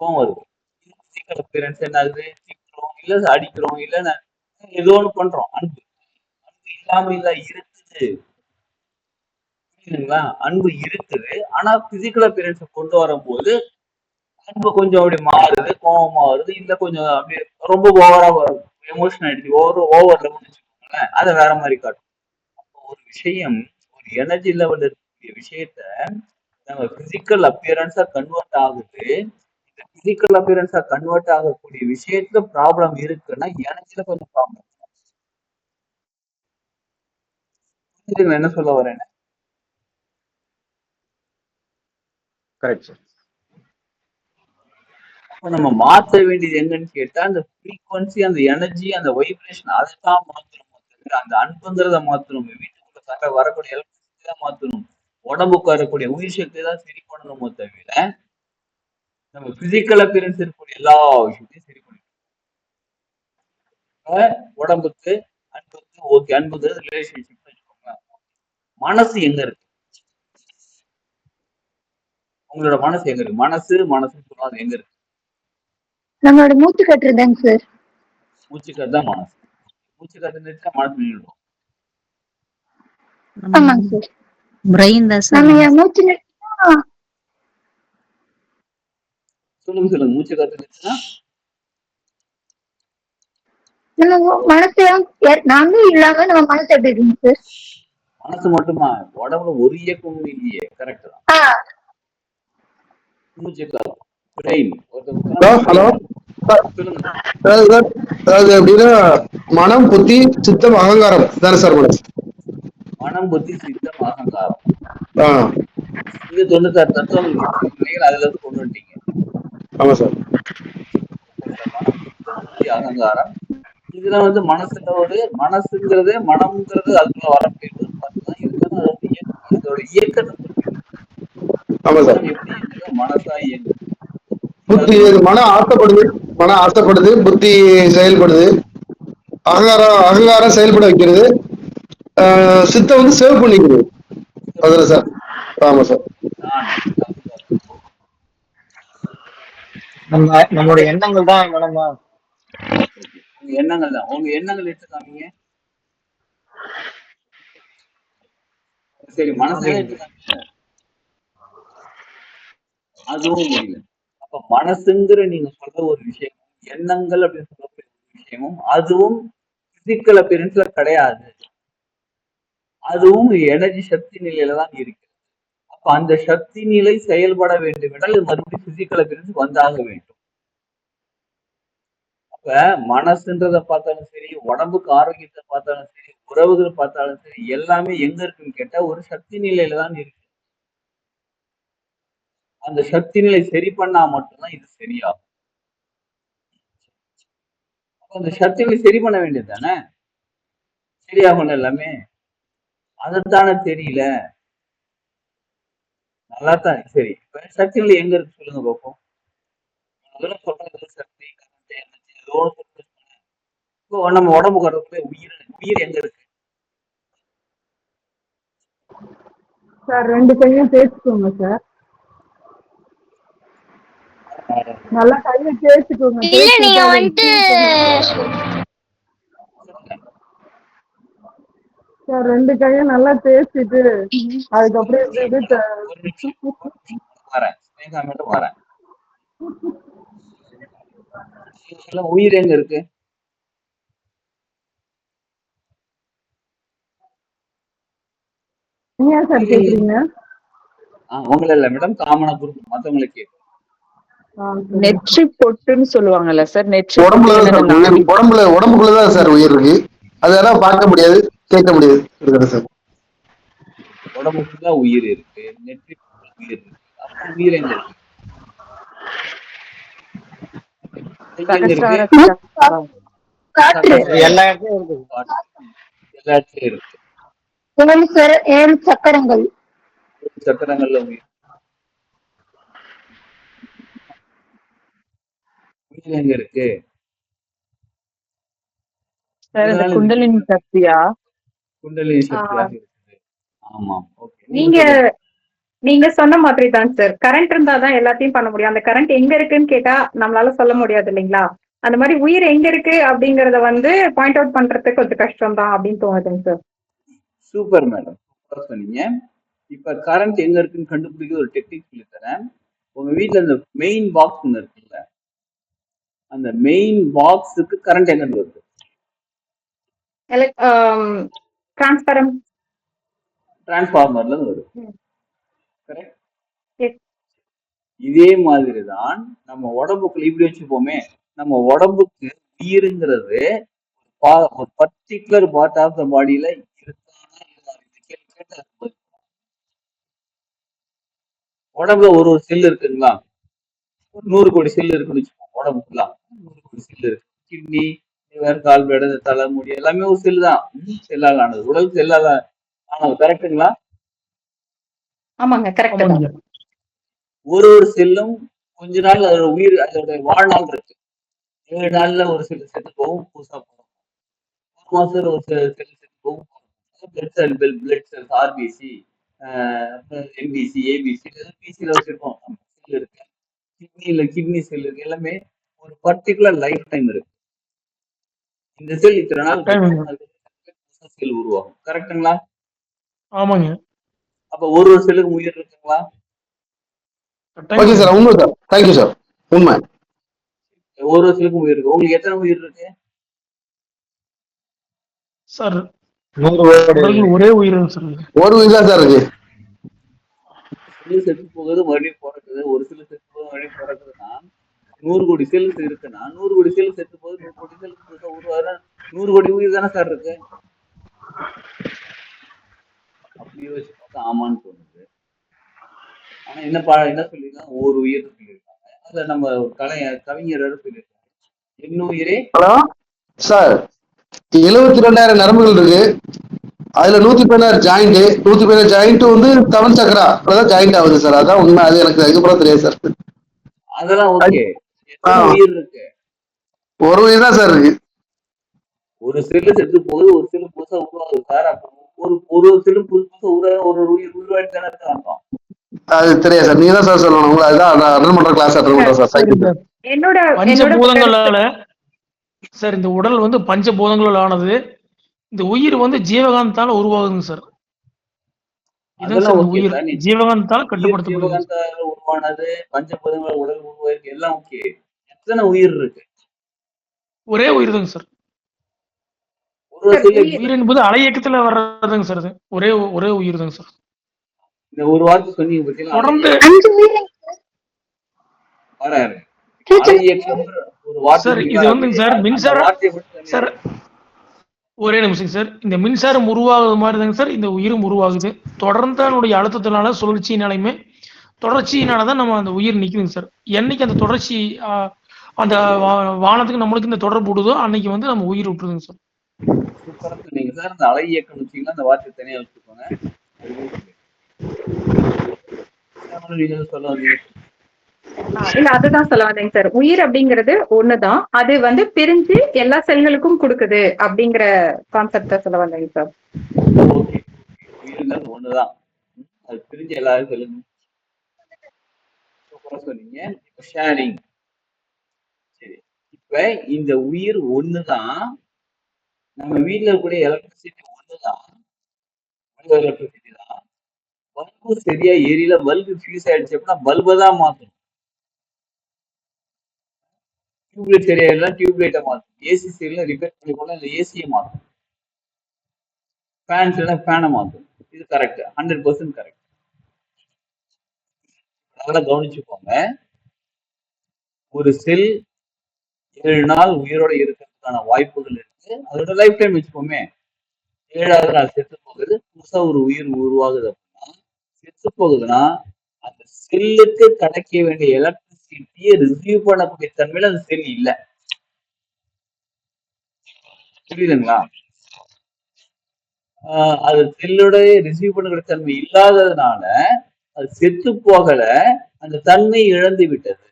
கோவம் வருது. பிசிக்கல் அப்பியரன்ஸ் என்ன ஆகுது? திட்டுறோம், இல்ல அடிக்கிறோம், இல்ல ஏதோ ஒண்ணு பண்றோம். அன்பு அன்பு இல்லாம இல்ல, இருக்குது. புரியுதுங்களா? அன்பு இருக்குது. ஆனா பிசிக்கல் அப்பியரன்ஸ் கொண்டு வரும்போது அன்பு கொஞ்சம் அப்படி மாறுது, கோபமா வருது, இல்ல கொஞ்சம் அப்படியே ரொம்ப ஓவரா வரும், எமோஷன் ஆயிடுச்சு, ஓவர் லெவல்னு வச்சுக்கோங்களேன், அதை வேற மாதிரி காட்டும். அப்போ ஒரு விஷயம், ஒரு எனர்ஜி லெவல் இருக்கக்கூடிய விஷயத்த நம்ம பிசிக்கல் அப்பியரன்ஸா கன்வெர்ட் ஆகுது. இந்த பிசிக்கல் அப்பியரன்ஸா கன்வெர்ட் ஆகக்கூடிய விஷயத்துல ப்ராப்ளம் இருக்குன்னா எனர்ஜில கொஞ்சம் ப்ராப்ளம். என்ன சொல்ல வரேன்? Correct sir. நம்ம மாற்ற வேண்டியது எங்கன்னு கேட்டா அந்த ஃப்ரீக்வன்சி, அந்த எனர்ஜி, அந்த வைப்ரேஷன், அதைத்தான் மாத்தணும். அந்த அன்புங்கிறத மாத்தணும். வீட்டுக்குள்ள வரக்கூடிய எலக்ட்ரிசிட்டி தான் மாத்தணும். உடம்புக்கு வரக்கூடிய உயிர் சக்தியை தான் சரி பண்ணணுமோ தவிர நம்ம பிசிக்கல் அப்பியரன்ஸ் இருக்கக்கூடிய எல்லா விஷயத்தையும் சரி பண்ணணும். உடம்புக்கு அன்புக்கு ஓகே, அன்புங்கிறது ரிலேஷன்ஷிப் வச்சுக்கோங்க. மனசு எங்க இருக்கு? உங்களோட மனசு எங்க இருக்கு? மனசுன்னு சொல்லாது எங்க இருக்கு? நம்மளோட மூச்சு கட்டுறதாங்க சார். மூச்சு காத்து தான் மனசு. மூச்சு காத்து நிறுத்தா மனசு நின்றுடும். ஆமாங்க சார். பிரெயின் தான் சார். நம்ம மூச்சு நிறுத்தினா சொல்லுங்க. மூச்சு காத்து நிறுத்தினா நம்ம மனசு நாங்களும் இல்லாம நம்ம மனசு எப்படி இருக்குங்க சார்? மனசு மட்டுமா? உடம்புல ஒரு இயக்கமும் இல்லையே. கரெக்ட் தான். மூச்சு காத்து பிரெயின். ஹலோ, சொல்லுங்க. அதாவது எப்படின்னா மனம், புத்தி, சித்தம், அகங்காரம் தானே சார் மனசு? மனம், புத்தி, சித்தம், அகங்காரம். இது 96 தத்துவங்கள் அதுல இருந்து கொண்டு வந்துட்டீங்க. ஆமா சார். மனம், சித்தம், புத்தி, அகங்காரம். இதுல வந்து மனசுல ஒரு மனசுங்கிறது, மனம்ங்கிறது அதுக்குள்ள வரக்கூடியது பார்த்துதான். இருந்தாலும் அது வந்து அதோட இயக்கத்தை சொல்லுங்க. எப்படி இயங்குது? மனசா இயங்குது. புத்தி மனம் ஆசைப்படுது, புத்தி செயல்படுது, அகங்காரம் செயல்பட வைக்கிறது, சித்தம் வந்து சேவ் பண்ணிக்கிறது. அதுல சார். ஆமா சார். நம்மளுடைய எண்ணங்கள் தான் மனமா? எண்ணங்கள் தான். உங்க எண்ணங்கள் எடுத்துக்காமீங்க. சரி, மனசே எடுத்துக்காமீங்க. அதுவும் முடியல. அப்ப மனசுங்கிற நீங்க சொல்ற ஒரு விஷயம், எண்ணங்கள் அப்படின்னு சொல்லக்கூடிய ஒரு விஷயமும் அதுவும் பிசிக்கல் அப்பியரன்ஸ்ல கிடையாது. அதுவும் எனர்ஜி சக்தி நிலையில தான் இருக்கு. அப்ப அந்த சக்தி நிலை செயல்பட வேண்டும் என்றால் இது மறுபடியும் பிசிக்கல் அப்பியரன்ஸ் வந்தாக வேண்டும். அப்ப மனசுன்றத பார்த்தாலும் சரி, உடம்புக்கு ஆரோக்கியத்தை பார்த்தாலும் சரி, உறவுகள் பார்த்தாலும் சரி, எல்லாமே எங்க இருக்குன்னு கேட்டா ஒரு சக்தி நிலையில தான் இருக்கு. அந்த சக்தி நிலை சரி பண்ணா மட்டும்தான் இது சரியாகும். அந்த சக்தி நிலை சரி பண்ண வேண்டியது தானே, சரியாகணும் எல்லாமே. அதுதானே தெரியல. நல்லா தான் சரி. இப்ப சக்தி நிலை எங்க இருக்கு சொல்லுங்க பார்ப்போம். முதல்ல சொல்றது சக்தி, ஏதோ இப்போ நம்ம உடம்புக்கு வரக்கூடிய உயிர் எங்க இருக்கு? சார் 2 கையும் தேய்ச்சுக்கோங்க சார். நல்லா கையை தேய்ச்சுக்கோங்க. இல்ல நீங்க வந்துட்டு சார் 2 கையும் நல்லா தேய்ச்சிட்டு அதுக்கப்புறம் வரேன். உயிர் எங்க இருக்கு? ஏன் சார் கேக்குறீங்க? உங்களை இல்ல மேடம், காமனா குரூப் மத்தவங்களுக்கு. நெற்றி பொட்டுன்னு சொல்லுவாங்கல்ல சார். நெற்றி உடம்புக்குள்ளதான் சார் உயிர் இருக்கு. அதெல்லாம் பார்க்க முடியாது, கேட்க முடியாது. இருக்கிறது சார். உடம்புக்குள்ள உயிர் இருக்கு, நெற்றி உயிர் இருக்கு. அப்ப உயிர் எங்க இருக்கு? எங்க இருக்கு? காற்று எல்லா இடத்துலயும் இருக்குது. எல்லா இடத்துலயும் இருக்கு. 7 சக்கரங்கள். சக்கரங்கள்ல உயிர் உயிர் எங்க இருக்கு? சார் இந்த அதனால குண்டலினி சக்தியா? குண்டலினி சக்தியாக இருக்குது. ஆமாம். ஓகே, நீங்க சொல்லுங்க. நீங்க சொன்ன மாதிரி தான் சார். கரண்ட் இருந்தாதான் எல்லாத்தையும் பண்ண முடியும். அந்த கரண்ட் எங்க இருக்குன்னு கேட்டா நம்மளால சொல்ல முடியாது இல்லைங்களா? அந்த மாதிரி உயிர் எங்க இருக்கு அப்படிங்கறத பாயிண்ட் அவுட் பண்றதுக்கு கொஞ்சம் கஷ்டம் தான் அப்படின்னு தோணுதுங்க சார். சூப்பர் மேடம், சூப்பரா சொன்னீங்க. இப்ப கரண்ட் எங்க இருக்குன்னு கண்டுபிடிக்க ஒரு டெக்னிக் சொல்லி தரேன். உங்க வீட்டுல இந்த மெயின் பாக்ஸ் ஒண்ணு இருக்குல்ல, அந்த மெயின் பாக்ஸுக்கு கரண்ட் எங்க இருந்து வருது? டிரான்ஸ்பார்மர்ல இருந்து வருது. கரெக்ட். இதே மாதிரிதான் நம்ம உடம்புக்குள்ள இப்படி வச்சுப்போமே, நம்ம உடம்புக்கு உயிருங்கிறது ஒரு பர்டிகுலர் பார்ட் ஆஃப் த பாடியில உடம்புல ஒரு செல் இருக்குங்களா? 100 கோடி செல் இருக்குன்னு வச்சுப்போம். உடம்புக்குள்ள 100 கோடி செல் இருக்கு. கிட்னி, லிவர், கால்பிளேடு, தலைமுடி எல்லாமே ஒரு செல் தான். செல்லால் ஆனது, உடல் செல்லால ஆனது. கரெக்டுங்களா? ஆமாங்க, கரெக்ட். ஒரு செல்லும் கொஞ்ச நாள் அதோட உயிர், அதோட வாழ்நாள் இருக்கு. 7 நாள்ல ஒரு செல் செத்து போகும், புதுசா போகும். 1 மாசத்துல ஒரு செல் செத்து போகும். பிளட் செல்ஸ், ஆர்பிசி, எம்பிசி, ஏபிசி, பிசில வச்சிருக்கோம். செல் இருக்கு. கிட்னி செல் இருக்கு. எல்லாமே ஒரு பர்டிகுலர் லைஃப் டைம் இருக்கு. இந்த செல் இத்தனை நாள் செல் உருவாகும். கரெக்டுங்களா? ஆமாங்க. அப்ப ஒரு செல்லுக்கு உயிர் இருக்குங்களா? ஓகே சார், உண்மை சார். Thank you sir. உண்மை. ஒரு செல்லுக்கு உயிர் இருக்கு. உங்களுக்கு எத்தனை உயிர் இருக்கு சார்? ஒரே உயிர் சார். ஒரு உயிர் தான் சார் இருக்கு. செல்லு செத்து போகுது, மறுபடியும் பிறக்குது. ஒரு செல்லு செத்து போகுது, மறுபடியும் பிறக்குதுன்னா 100 கோடி செல் இருக்குன்னா 100 கோடி செல் செத்து போகுது, 100 கோடி செல் புதுசா உருவாகுதுன்னா 100 கோடி உயிர் தானே சார் இருக்கு? அப்படி யோசிச்சு பார்த்தா ஆமான்னு தோணுது. ஆனா என்ன சொல்லிருக்காங்க? ஒரு உயிர் சொல்லியிருக்காங்க. அதுல நம்ம கவிஞர் சொல்லியிருக்காங்க, என்னுயிரே. ஹலோ சார், 72,000 நரம்புகள் இருக்கு. அதுல 116 ஜாயிண்ட். 116 ஜாயிண்ட் 7 சக்கரா அதான் ஜாயிண்ட் ஆகுது சார். அதான் உண்மை. அது எனக்கு அதுக்கப்புறம் தெரியாது சார். அதெல்லாம் ஓகே. உயிர் இருக்கு. ஒரு உயிர் தான் சார் இருக்கு. ஒரு செல்லு செத்து போகுது, ஒரு செல்லு புதுசா உருவாகுது சார். அப்ப ஒரு செல்லு புதுசா ஒரு உயிர் உருவாயிட்டு தானே அர்த்தம். அது தெரியாது சார். நீங்க தான் சார் சொல்லணும். உங்களை அதான் அட்டன் பண்ற கிளாஸ் அட்டன் பண்றேன் சார். என்னோட பஞ்சபூதங்களால சார் இந்த உடல் பஞ்சபூதங்களால் ஆனது. இந்த உயிர் ஜீவகாந்தால உருவாகுதுங்க சார். அதெல்லாம் ஓகே உயிர் சார். ஜீவகாந்தால கட்டுப்படுத்தப்படுது. ஜீவகாந்தால உருவானது, பஞ்சபூதங்கள் உடல் உருவாயிருக்கு, எல்லாம் ஓகே. எத்தனை உயிர் இருக்கு? ஒரே உயிர் தாங்க சார். உயிர் என்பது அலை இயக்கத்துல வர்றதுங்க சார். ஒரே உயிர் தாங்க சார். இந்த ஒரு வார்த்தை சொன்னீங்க பத்தியா? தொடர்ந்து சார் இது சார் மின்சாரம் சார். ஒரே நிமிஷம் சார். இந்த மின்சாரம் உருவாகுது மாதிரி தாங்க சார் இந்த உயிரும் உருவாகுது. தொடர்ந்து அதனுடைய அழுத்தத்தினால, சுழற்சியினாலுமே தொடர்ச்சியினாலதான் நம்ம அந்த உயிர் நிக்குதுங்க சார். என்னைக்கு அந்த தொடர்ச்சி அந்த வானத்துக்கு நம்மளுக்கு இந்த தொடர்பு விடுதோ அன்னைக்கு நம்ம உயிர் விட்டுருதுங்க சார். சூப்பரா சொன்னீங்க சார். இந்த அலை இயக்கம் வச்சீங்கன்னா அந்த வார்த்தை தனியா வச்சுக்கோங்க. இல்ல, அதுதான் சொல்ல வந்தேங்க சார். உயிர் அப்படிங்கிறது ஒண்ணுதான். அது பிரிஞ்சு எல்லா செல்களுக்கும் கொடுக்குது அப்படிங்கிற கான்செப்ட சொல்ல வந்தேங்க சார். ஓகே, உயிர்ங்கிறது ஒண்ணுதான், அது பிரிஞ்சு எல்லாரும் செல்லுங்க. சூப்பரா சொன்னீங்க. இப்ப ஷேரிங். சரி, இப்ப இந்த உயிர் ஒண்ணுதான். நம்ம வீட்டுல இருக்கக்கூடிய எலக்ட்ரிசிட்டி ஒண்ணுதான், எலக்ட்ரிசிட்டி தான். பல்பு சரியா எரியல, பல்பு ஃபியூஸ் ஆயிடுச்சு அப்படின்னா பல்பை தான் மாத்தணும். டியூப்லைட் சரியா இல்லை, டியூப்லைட்டை மாத்தணும். ஏசி சரியில்லை, ரிப்பேர் பண்ணி போல இந்த ஏசியை மாத்தணும். ஃபேன் சரியில்லை, ஃபேனை மாத்தணும். இது கரெக்ட், 100% கரெக்ட். நல்லா கவனிச்சுக்கோங்க. ஒரு செல் 7 நாள் உயிரோட இருக்கிறதுக்கான வாய்ப்புகள் இருக்கு. அதோட லைஃப் டைம் வச்சுப்போமே, 7வது நாள் செத்து போகுது, புதுசா ஒரு உயிர் உருவாகுது அப்படின்னா, செத்து போகுதுன்னா அந்த செல்லுக்கு கிடைக்க வேண்டிய எலக்ட்ரிசிட்டியை ரிசீவ் பண்ணக்கூடிய தன்மையில அந்த செல் இல்ல. புரியுதுங்களா? அது செல்லோட ரிசீவ் பண்ணக்கூடிய தன்மை இல்லாததுனால அது செத்து போகல, அந்த தன்மை இழந்து விட்டது.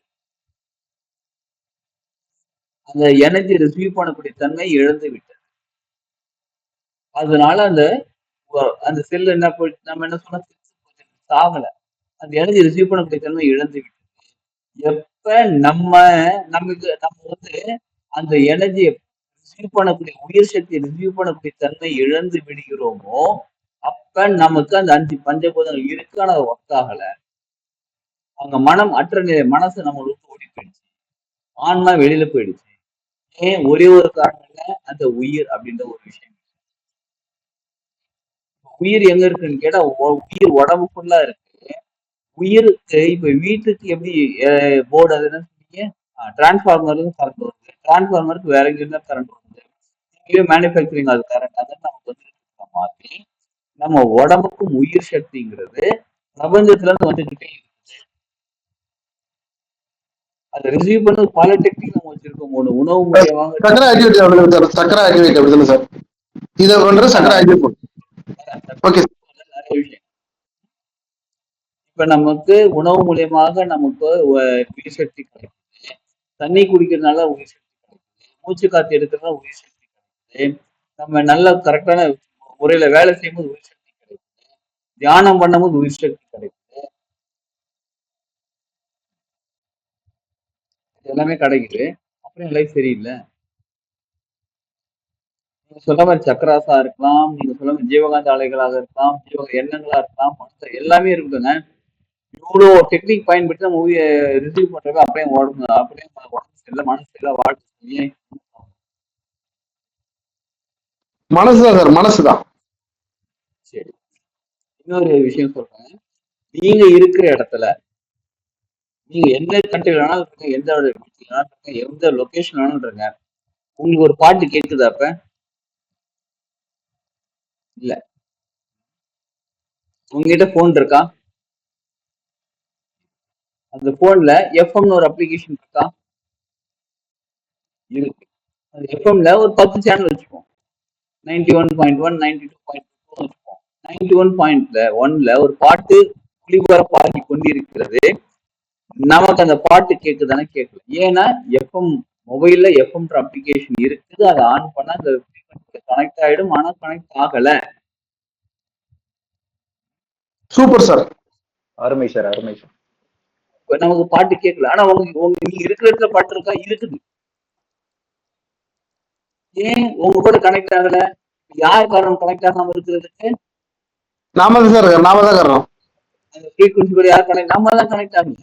அந்த எனர்ஜி ரிசீவ் பண்ணக்கூடிய தன்மை இழந்து விட்டது. அதனால அந்த அந்த செல் என்ன போயிட்டு நம்ம என்ன சொன்னா சாகல, அந்த எனர்ஜி ரிசீவ் பண்ணக்கூடிய தன்மை இழந்து விட்டது. எப்ப நமக்கு வந்து அந்த எனர்ஜியை ரிசீவ் பண்ணக்கூடிய உயிர் சக்தியை ரிசீவ் பண்ணக்கூடிய தன்மை இழந்து விடுகிறோமோ அப்ப நமக்கு அந்த 5 பஞ்சபூதங்கள் இருக்கு, ஆனா அது ஒர்க் ஆகல. அவங்க மனம் அற்ற நிலை, மனசு நம்ம விட்டு ஓடி போயிடுச்சு, ஆன்மா வெளியில போயிடுச்சு. ஏன்? ஒரே ஒரு காரணம், அந்த உயிர் அப்படின்ற ஒரு விஷயம். உயிர் எங்க இருக்குன்னு கேட்டா உயிர் உடம்புக்குள்ள இருக்கு. உயிருக்கு இப்ப வீட்டுக்கு எப்படி போர்டு அது என்ன சொன்னீங்க, டிரான்ஸ்ஃபார்மருக்கு கரண்ட் வருது, டிரான்ஸ்ஃபார்மருக்கு வேற எங்க இருந்தா கரண்ட் வருது, மேனுஃபேக்சரிங் அது கரண்ட், அதான் நமக்கு வந்து மாதிரி நம்ம உடம்புக்கும் உயிர் சக்திங்கிறது பிரபஞ்சத்துல இருந்து வந்துகிட்டே இருக்குது. அதை ரிசீவ் பண்ண பல டெக்னிக் நம்ம வச்சிருக்கோம். ஒண்ணு உணவு மூலியமாக சக்கர ஆக்டிவேட் அப்படிதானே சார்? சக்கர ஆக்டிவேட் அப்படிதானே சார்? இதை பண்றது சக்கர ஆக்டிவேட். ஓகே. நிறைய விஷயம். இப்ப நமக்கு உணவு மூலியமாக நமக்கு உயிர் சக்தி கிடைக்குது, தண்ணி குடிக்கிறதுனால உயிர் சக்தி கிடைக்குது, மூச்சு காத்து எடுக்கிறதுனால உயிர் சக்தி கிடைக்குது, நம்ம நல்ல கரெக்டான முறையில வேலை செய்யும்போது உயிர் சக்தி கிடைக்குது, தியானம் பண்ணும்போது உயிர் சக்தி கிடைக்குது, எல்லாமே கிடைக்குது. அப்புறம் லைஃப் சரியில்லை. நீங்க சொல்ற மாதிரி சக்கராசா இருக்கலாம், நீங்க சொல்ற மாதிரி ஜீவகாந்த அலைகளாக இருக்கலாம், எண்ணங்களா இருக்கலாம், எல்லாமே இருக்குதுங்க. இவ்வளோ டெக்னிக் பயன்படுத்தி நம்ம மூவியை ரிசீவ் பண்றது அப்படியே உடம்பு சரியில்லை, மனசு சரியில்லை, வாழ்க்கை சரியில்லை. மனசுதான் சார், மனசுதான். சரி, இன்னொரு விஷயம் சொல்றேன். நீங்க இருக்கிற இடத்துல நீங்க எந்த கண்ட்ரி வேணாலும் இருக்க, எந்த இருக்க, எந்த லொகேஷன் வேணாலும் இருங்க, உங்களுக்கு ஒரு பாட்டு கேட்குது அப்ப இல்ல? உங்ககிட்ட போன் இருக்கா? அந்த போன்ல எஃப்எம்னு ஒரு அப்ளிகேஷன் இருக்கா? இருக்கு. அந்த எஃப்எம்ல ஒரு 10 சேனல் வச்சுப்போம். 91.1, 92.2 வச்சுப்போம். 91.1ல ஒரு பாட்டு ஒளிபரப்பாகி கொண்டிருக்கிறது. நமக்கு அந்த பாட்டு கேக்குதானே? கேட்கல. ஏன்னா எஃப்எம் மொபைல்ல எஃப்எம்ன்ற அப்ளிகேஷன் இருக்குது, அதை ஆன் பண்ணா அந்த கனெக்ட் ஆயிடும், ஆனா கனெக்ட் ஆகல. சூப்பர் சார், அருமை சார், அருமை சார். நமக்கு பாட்டு கேட்கல, ஆனா நீங்க இருக்கிற இடத்துல பாட்டு இருக்கா? இருக்குது. ஏன் உங்க கூட கனெக்ட் ஆகல? யார் காரணம் கனெக்ட் ஆகாம இருக்கிறதுக்கு? நாம தான் சார், நாம தான் காரணம். அந்த ஃப்ரீக்வன்சி கூட யார் கனெக்ட்? நம்ம தான் கனெக்ட் ஆகுது.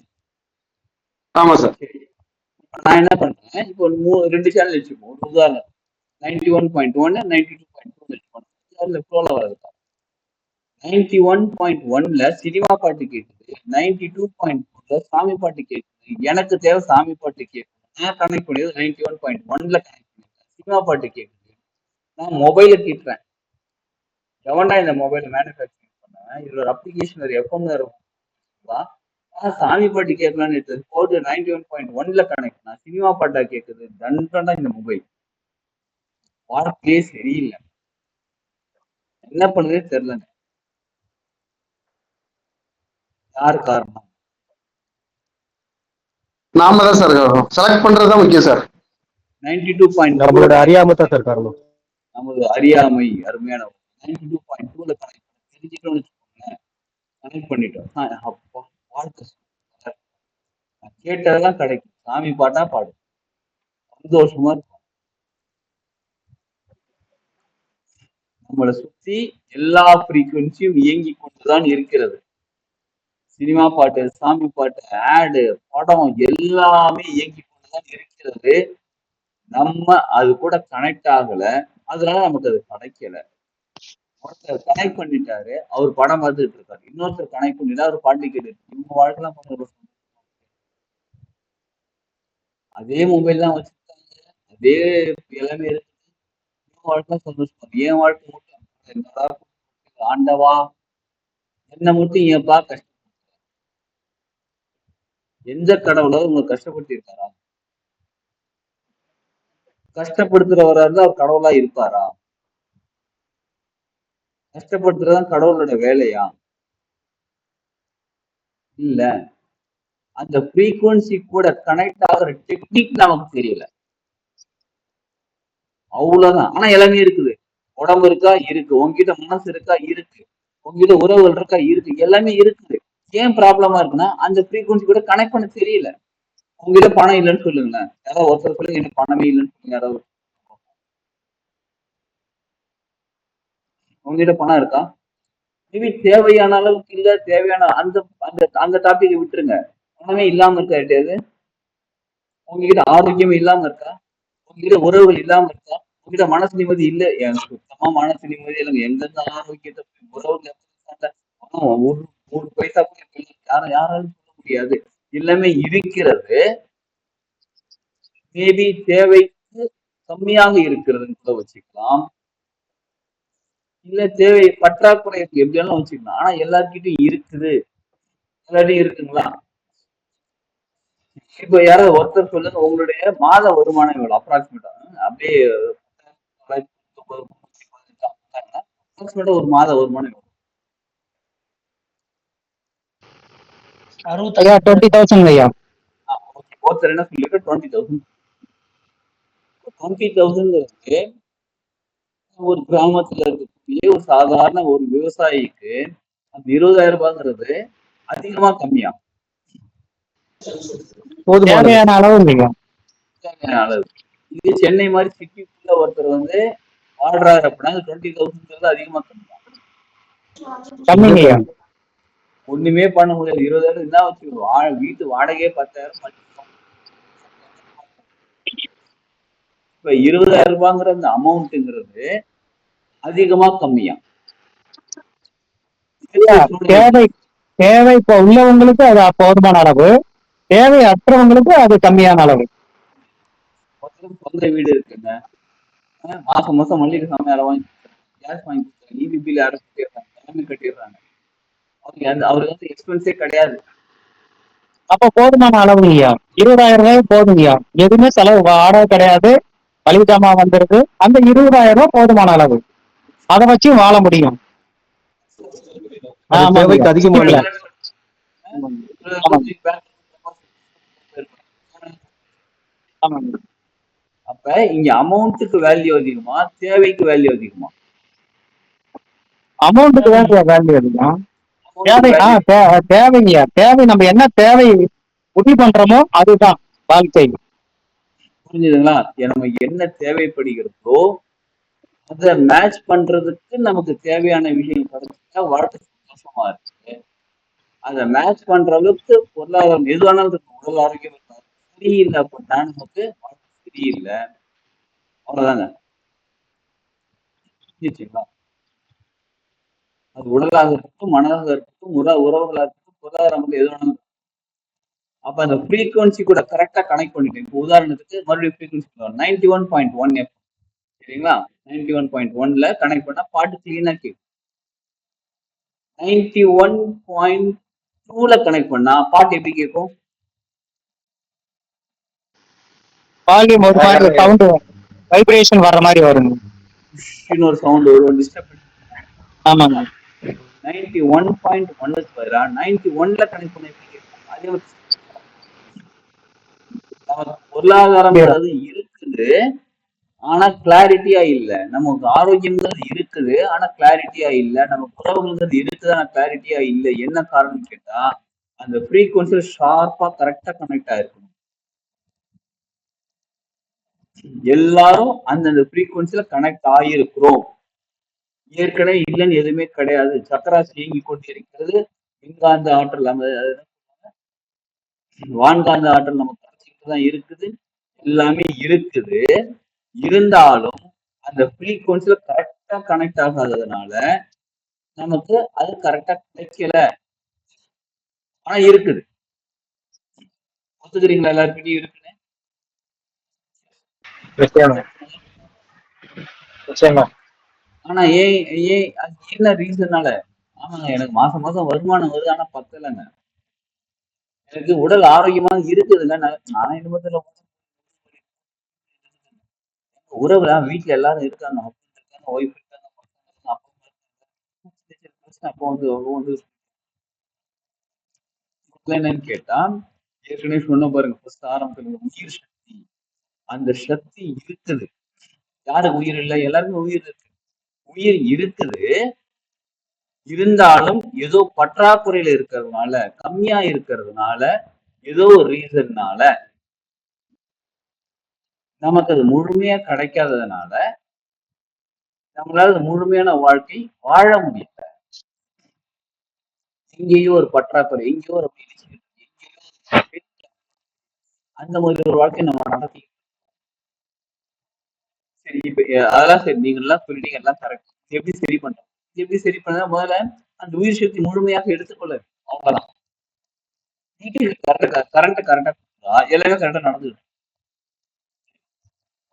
ஆமா சார். நான் என்ன பண்றேன், இப்போ 2 சேனல் வச்சுப்போம். ஒரு உதாரணம் 91.1, 92.2 வச்சுப்போம். 91.1ல சினிமா பாட்டு கேட்குது, 92.2ல சாமி பாட்டு கேட்குது. எனக்கு தேவை சாமி பாட்டு கேட்குது, நான் கனெக்ட் பண்ணியது 91.1ல கனெக்ட் பண்ணிருக்கேன். சினிமா பாட்டு கேட்குது, நான் மொபைல கேட்கிறேன். எவன்டா இந்த மொபைல் மேனுஃபேக்சரிங் பண்ணேன், இதுல ஒரு அப்ளிகேஷன் ஒரு எஃப்எம் சாமி பாட்டு கேட்கலான்னு எடுத்தது போட்டு 91.1ல கனெக்ட் பண்ணா சினிமா பாட்டா கேட்குது. தண்டா இந்த மொபைல் வாழ்க்கையே சரியில்லை. என்ன பண்ணுதே தெரியலங்க. யார் காரணம்? நாம தான் சார் காரணம். செலக்ட் பண்றதுதான் முக்கியம் சார். 92.2 நம்மளோட அறியாம தான் சார் காரணம். நமது அறியாமை. அருமையான 92.2ல கனெக்ட் தெரிஞ்சுக்கணும்னு வச்சுக்கோங்களேன். கனெக்ட் பண்ணிட்டோம். அப்பா வாழ்க்கை கேட்டதெல்லாம் கிடைக்கும். சாமி பாட்டா பாடு, சந்தோஷமா இருக்கும். நம்மளை சுத்தி எல்லா ஃப்ரீக்வன்சியும் இயங்கி கொண்டுதான் இருக்கிறது. சினிமா பாட்டு, சாமி பாட்டு, ஆடு, படம் எல்லாமே இயங்கி கொண்டுதான் இருக்கிறது. நம்ம அது கூட கனெக்ட் ஆகல, அதனால நமக்கு அது கிடைக்கல. ஒருத்தர் கனெக்ட் பண்ணிட்டாரு, அவர் படம் பார்த்துட்டு இருக்காரு. இன்னொருத்தர் கனெக்ட் பண்ணிட்டா அவர் பாட்டு கேட்டு. இவங்க வாழ்க்கைலாம் பண்ணுறது அதே மொபைல் தான் வச்சிருக்காங்க, அதே எல்லாமே இருக்கு. வாழ்க்கை சந்தோஷமா என் வாழ்க்கை மட்டும் என்னடா ஆண்டவா என்ன மட்டும் ஏன்பா எந்த கடவுளை உங்களை கஷ்டப்படுத்தி இருக்காரா? கஷ்டப்படுத்துறவரா இருந்தா அவர் கடவுளா இருப்பாரா? கஷ்டப்படுத்துறதுதான் கடவுளோட வேலையா? இல்ல. அந்த ஃப்ரீக்வன்சி கூட கனெக்ட் ஆகுற டெக்னிக் நமக்கு தெரியல, அவ்வளவுதான். ஆனா எல்லாமே இருக்குது. உடம்பு இருக்கா? இருக்கு. உங்ககிட்ட மனசு இருக்கா? இருக்கு. உங்ககிட்ட உறவுகள் இருக்கா? இருக்கு. எல்லாமே இருக்குது. ஏன் ப்ராப்ளமா இருக்குன்னா அந்த ஃப்ரீக்வன்சி கூட கனெக்ட் பண்ண தெரியல. உங்ககிட்ட பணம் இல்லைன்னு சொல்லுங்களேன், யாராவது ஒருத்தர் சொல்லுங்க எனக்கு பணமே இல்லைன்னு சொல்லுங்க. யாராவது உங்ககிட்ட பணம் இருக்கா? மேபி தேவையான அளவுக்கு இல்ல, தேவையான அந்த அந்த அந்த டாபிக்கை விட்டுருங்க. பணமே இல்லாம இருக்கா? கிடையாது. உங்ககிட்ட ஆரோக்கியம் இல்லாம இருக்கா? உங்ககிட்ட உறவுகள் இல்லாம இருக்கா? உங்ககிட்ட மனசு நிம்மதி இல்ல? எனக்கு சுத்தமா மனசு நிம்மதி இல்லைங்க. எந்தெந்த ஆரோக்கியத்தை உறவுகள் ஒரு ஒரு பைசா கூட யாராலும் சொல்ல முடியாது. எல்லாமே இருக்கிறது. மேபி தேவைக்கு கம்மியாக இருக்கிறதுன்னு கூட வச்சுக்கலாம், இல்ல தேவை பற்றாக்குறை எப்படியாலும் வச்சுக்கலாம். ஆனா எல்லார்கிட்டையும் இருக்குது. எல்லார்ட்டையும் இருக்குங்களா? இப்ப யாராவது ஒருத்தர் சொல்லுங்க, உங்களுடைய மாத வருமானம் எவ்வளவு அப்ராக்சிமேட்டா? அப்படியே ஒரு மாத வருமானம் எவ்வளவு? 20,000 ஐயா. ஒருத்தர் என்ன சொல்லிட்டு 20,000. 20,000ங்கிறது ஒரு கிராமத்துல இருக்கக்கூடிய ஒரு சாதாரண ஒரு விவசாயிக்கு அந்த 20,000 ரூபாய்ங்கிறது அதிகமா கம்மியா? தேவையான அளவு இல்லையா? தேவையான அளவு. இது சென்னை மாதிரி சிட்டிக்குள்ள ஒருத்தர் வந்து வாழ்றாரு அப்படின்னா 20,000ங்கிறது அதிகமா கம்மியா? கம்மிங்கய்யா. ஒண்ணுமே பண்ண முடியாது. 20,000 என்ன வச்சுக்கணும், வீட்டு வாடகையே 10,000. இப்ப 20,000 ரூபாய்ங்கிற அந்த அமௌண்ட்ங்கிறது அதிகமா கம்மியா? தேவை தேவை இப்ப உள்ளவங்களுக்கு அது போதுமான அளவு, தேவை அற்றவங்களுக்கு அது கம்மியான அளவு. சொந்த வீடு இருக்குங்க, மாசம் மாசம் மல்லிகை சாமான் யாரை வாங்கி கேஸ் வாங்கி கொடுத்தாங்க, இபி பில் யாரும் கட்டிடுறாங்க, எல்லாமே கட்டிடுறாங்க. அவருக்கு வந்து எக்ஸ்பென்ஸே கிடையாது. அப்ப போதுமான அளவுங்கய்யா. 20,000 ரூபாய் போதுங்கய்யா. எதுவுமே செலவு வாடகை கிடையாது, மளிகை ஜாமான் வந்துருது. அந்த 20,000 ரூபாய் போதுமான அளவு. அதை வச்சு வாழ முடியும். தேவைக்கு அதிகமா இல்ல. அப்ப இங்க அமௌண்ட்டுக்கு வேல்யூ அதிகமா, தேவைக்கு வேல்யூ அதிகமா? அமௌண்ட்டுக்கு வேல்யூ அதிகம். தேவைங்கய்யா. தேவை நம்ம என்ன தேவை முடிவு பண்றோமோ அதுதான் வாழ்க்கை. புரிஞ்சுதுங்களா? நம்ம என்ன தேவைப்படுகிறதோ அதை மேட்ச் பண்றதுக்கு நமக்கு தேவையான விஷயம் கிடைச்சா வாழ்க்கை சந்தோஷமா இருக்கு. அதை மேட்ச் பண்ற அளவுக்கு பொருளாதாரம் எதுவானாலும் இருக்கு, உடல் ஆரோக்கியம் சரியில்லை அப்படின்னா நமக்கு வாழ்க்கை சரியில்லை. அவ்வளவுதாங்க. புரிஞ்சுச்சுங்களா? அது உடலாக இருக்கட்டும், மனதாக இருக்கட்டும், உறவுகளாக இருக்கட்டும், பொருளாதாரம் எது வேணாலும். அப்ப அந்த ஃப்ரீக்வன்சி கூட கரெக்டா கனெக்ட் பண்ணிட்டேன். இப்போ உதாரணத்துக்கு மறுபடியும் ஃப்ரீக்வன்சி 91.1 எஃப், சரிங்களா? 91.1ல கனெக்ட் பண்ணா பாட்டு கிளீனா கேட்கும். 91.2ல கனெக்ட் பண்ணா பாட்டு எப்படி கேட்கும்? வால்யூம் ஒரு மாதிரி சவுண்ட் வைப்ரேஷன் வர்ற மாதிரி வரும். இன்னொரு சவுண்ட் வரும், டிஸ்டர்பன்ஸ். ஆமாங்க. 91.1க்கு பதிலா 91ல கனெக்ட் பண்ண எப்படி கேட்கும்? அதே ஒரு பொருளாதாரம் அது இருக்குது, ஆனா கிளாரிட்டியா இல்ல. நமக்கு ஆரோக்கியம்ங்கிறது இருக்குது, ஆனா கிளாரிட்டியா இல்ல. நமக்கு உறவுங்கிறது இருக்குது, ஆனா கிளாரிட்டியா இல்ல. என்ன காரணம் கேட்டா அந்த ஃப்ரீக்வன்சி ஷார்ப்பா கரெக்டா கனெக்ட் ஆயிருக்கணும். எல்லாரும் அந்தந்த ஃப்ரீக்வன்சில கனெக்ட் ஆகியிருக்கிறோம். ஏற்கனவே இல்லைன்னு எதுவுமே கிடையாது. சக்கராசி இயங்கி கொண்டிருக்கிறது. மின்காந்த ஆற்றல் நம்ம வான்காந்த ஆற்றல் நமக்கு கிடைச்சிக்கிட்டு தான் இருக்குது. எல்லாமே இருக்குது. இருந்தாலும் அந்த ஃப்ரீக்வன்சில கரெக்டா கனெக்ட் ஆகாததுனால நமக்கு அது கரெக்டா கிடைக்கல. ஆனா இருக்குது. ஒத்துக்கிறீங்களா? எல்லாருக்கிட்டையும் இருக்குன்னு. நிச்சயமா. ஆனா ஏன் ஏன் அது என்ன ரீசன்னால? ஆமாங்க, எனக்கு மாசம் மாசம் வருமானம் வருது, ஆனா பத்தலைங்க. எனக்கு உடல் ஆரோக்கியமா இருக்குதுங்க. நான் என்னமோ தெரியல, உறவுல வீட்டுல எல்லாரும் இருக்காங்க, husband இருக்காங்க, ஒய்ஃப் இருக்காங்க, பசங்க இருக்காங்க, அப்போ வந்து என்னன்னு கேட்டா, ஏற்கனவே சொன்ன பாருங்க, ஃபர்ஸ்ட் ஆரம்பத்துல உயிர் சக்தி. அந்த சக்தி இருக்குது. யாருக்கு உயிர் இல்லை? எல்லாருக்கும் உயிர் இருக்கு. உயிர் இருக்குது. இருந்தாலும் ஏதோ பற்றாக்குறையில இருக்கிறதுனால, கம்மியா இருக்கிறதுனால, ஏதோ ஒரு ரீசன்னால நமக்கு அது முழுமையா கிடைக்காததுனால நம்மளால முழுமையான வாழ்க்கை வாழ முடியல. இங்கேயோ ஒரு பற்றாக்குறை, எங்கேயோ ஒரு அந்த மாதிரி ஒரு வாழ்க்கை நம்ம நடத்தி. சரி, இப்ப அதெல்லாம் சரி, நீங்க எல்லாம் சொல்லிட்டீங்க, எல்லாம் கரெக்ட். எப்படி சரி பண்றோம்? எப்படி சரி பண்ணா முதல்ல அந்த உயிர் சக்தி முழுமையாக எடுத்துக்கொள்ள அவ்வளவுதான். கரண்ட் கரெக்டா எல்லாமே கரெக்டா நடந்துடும்.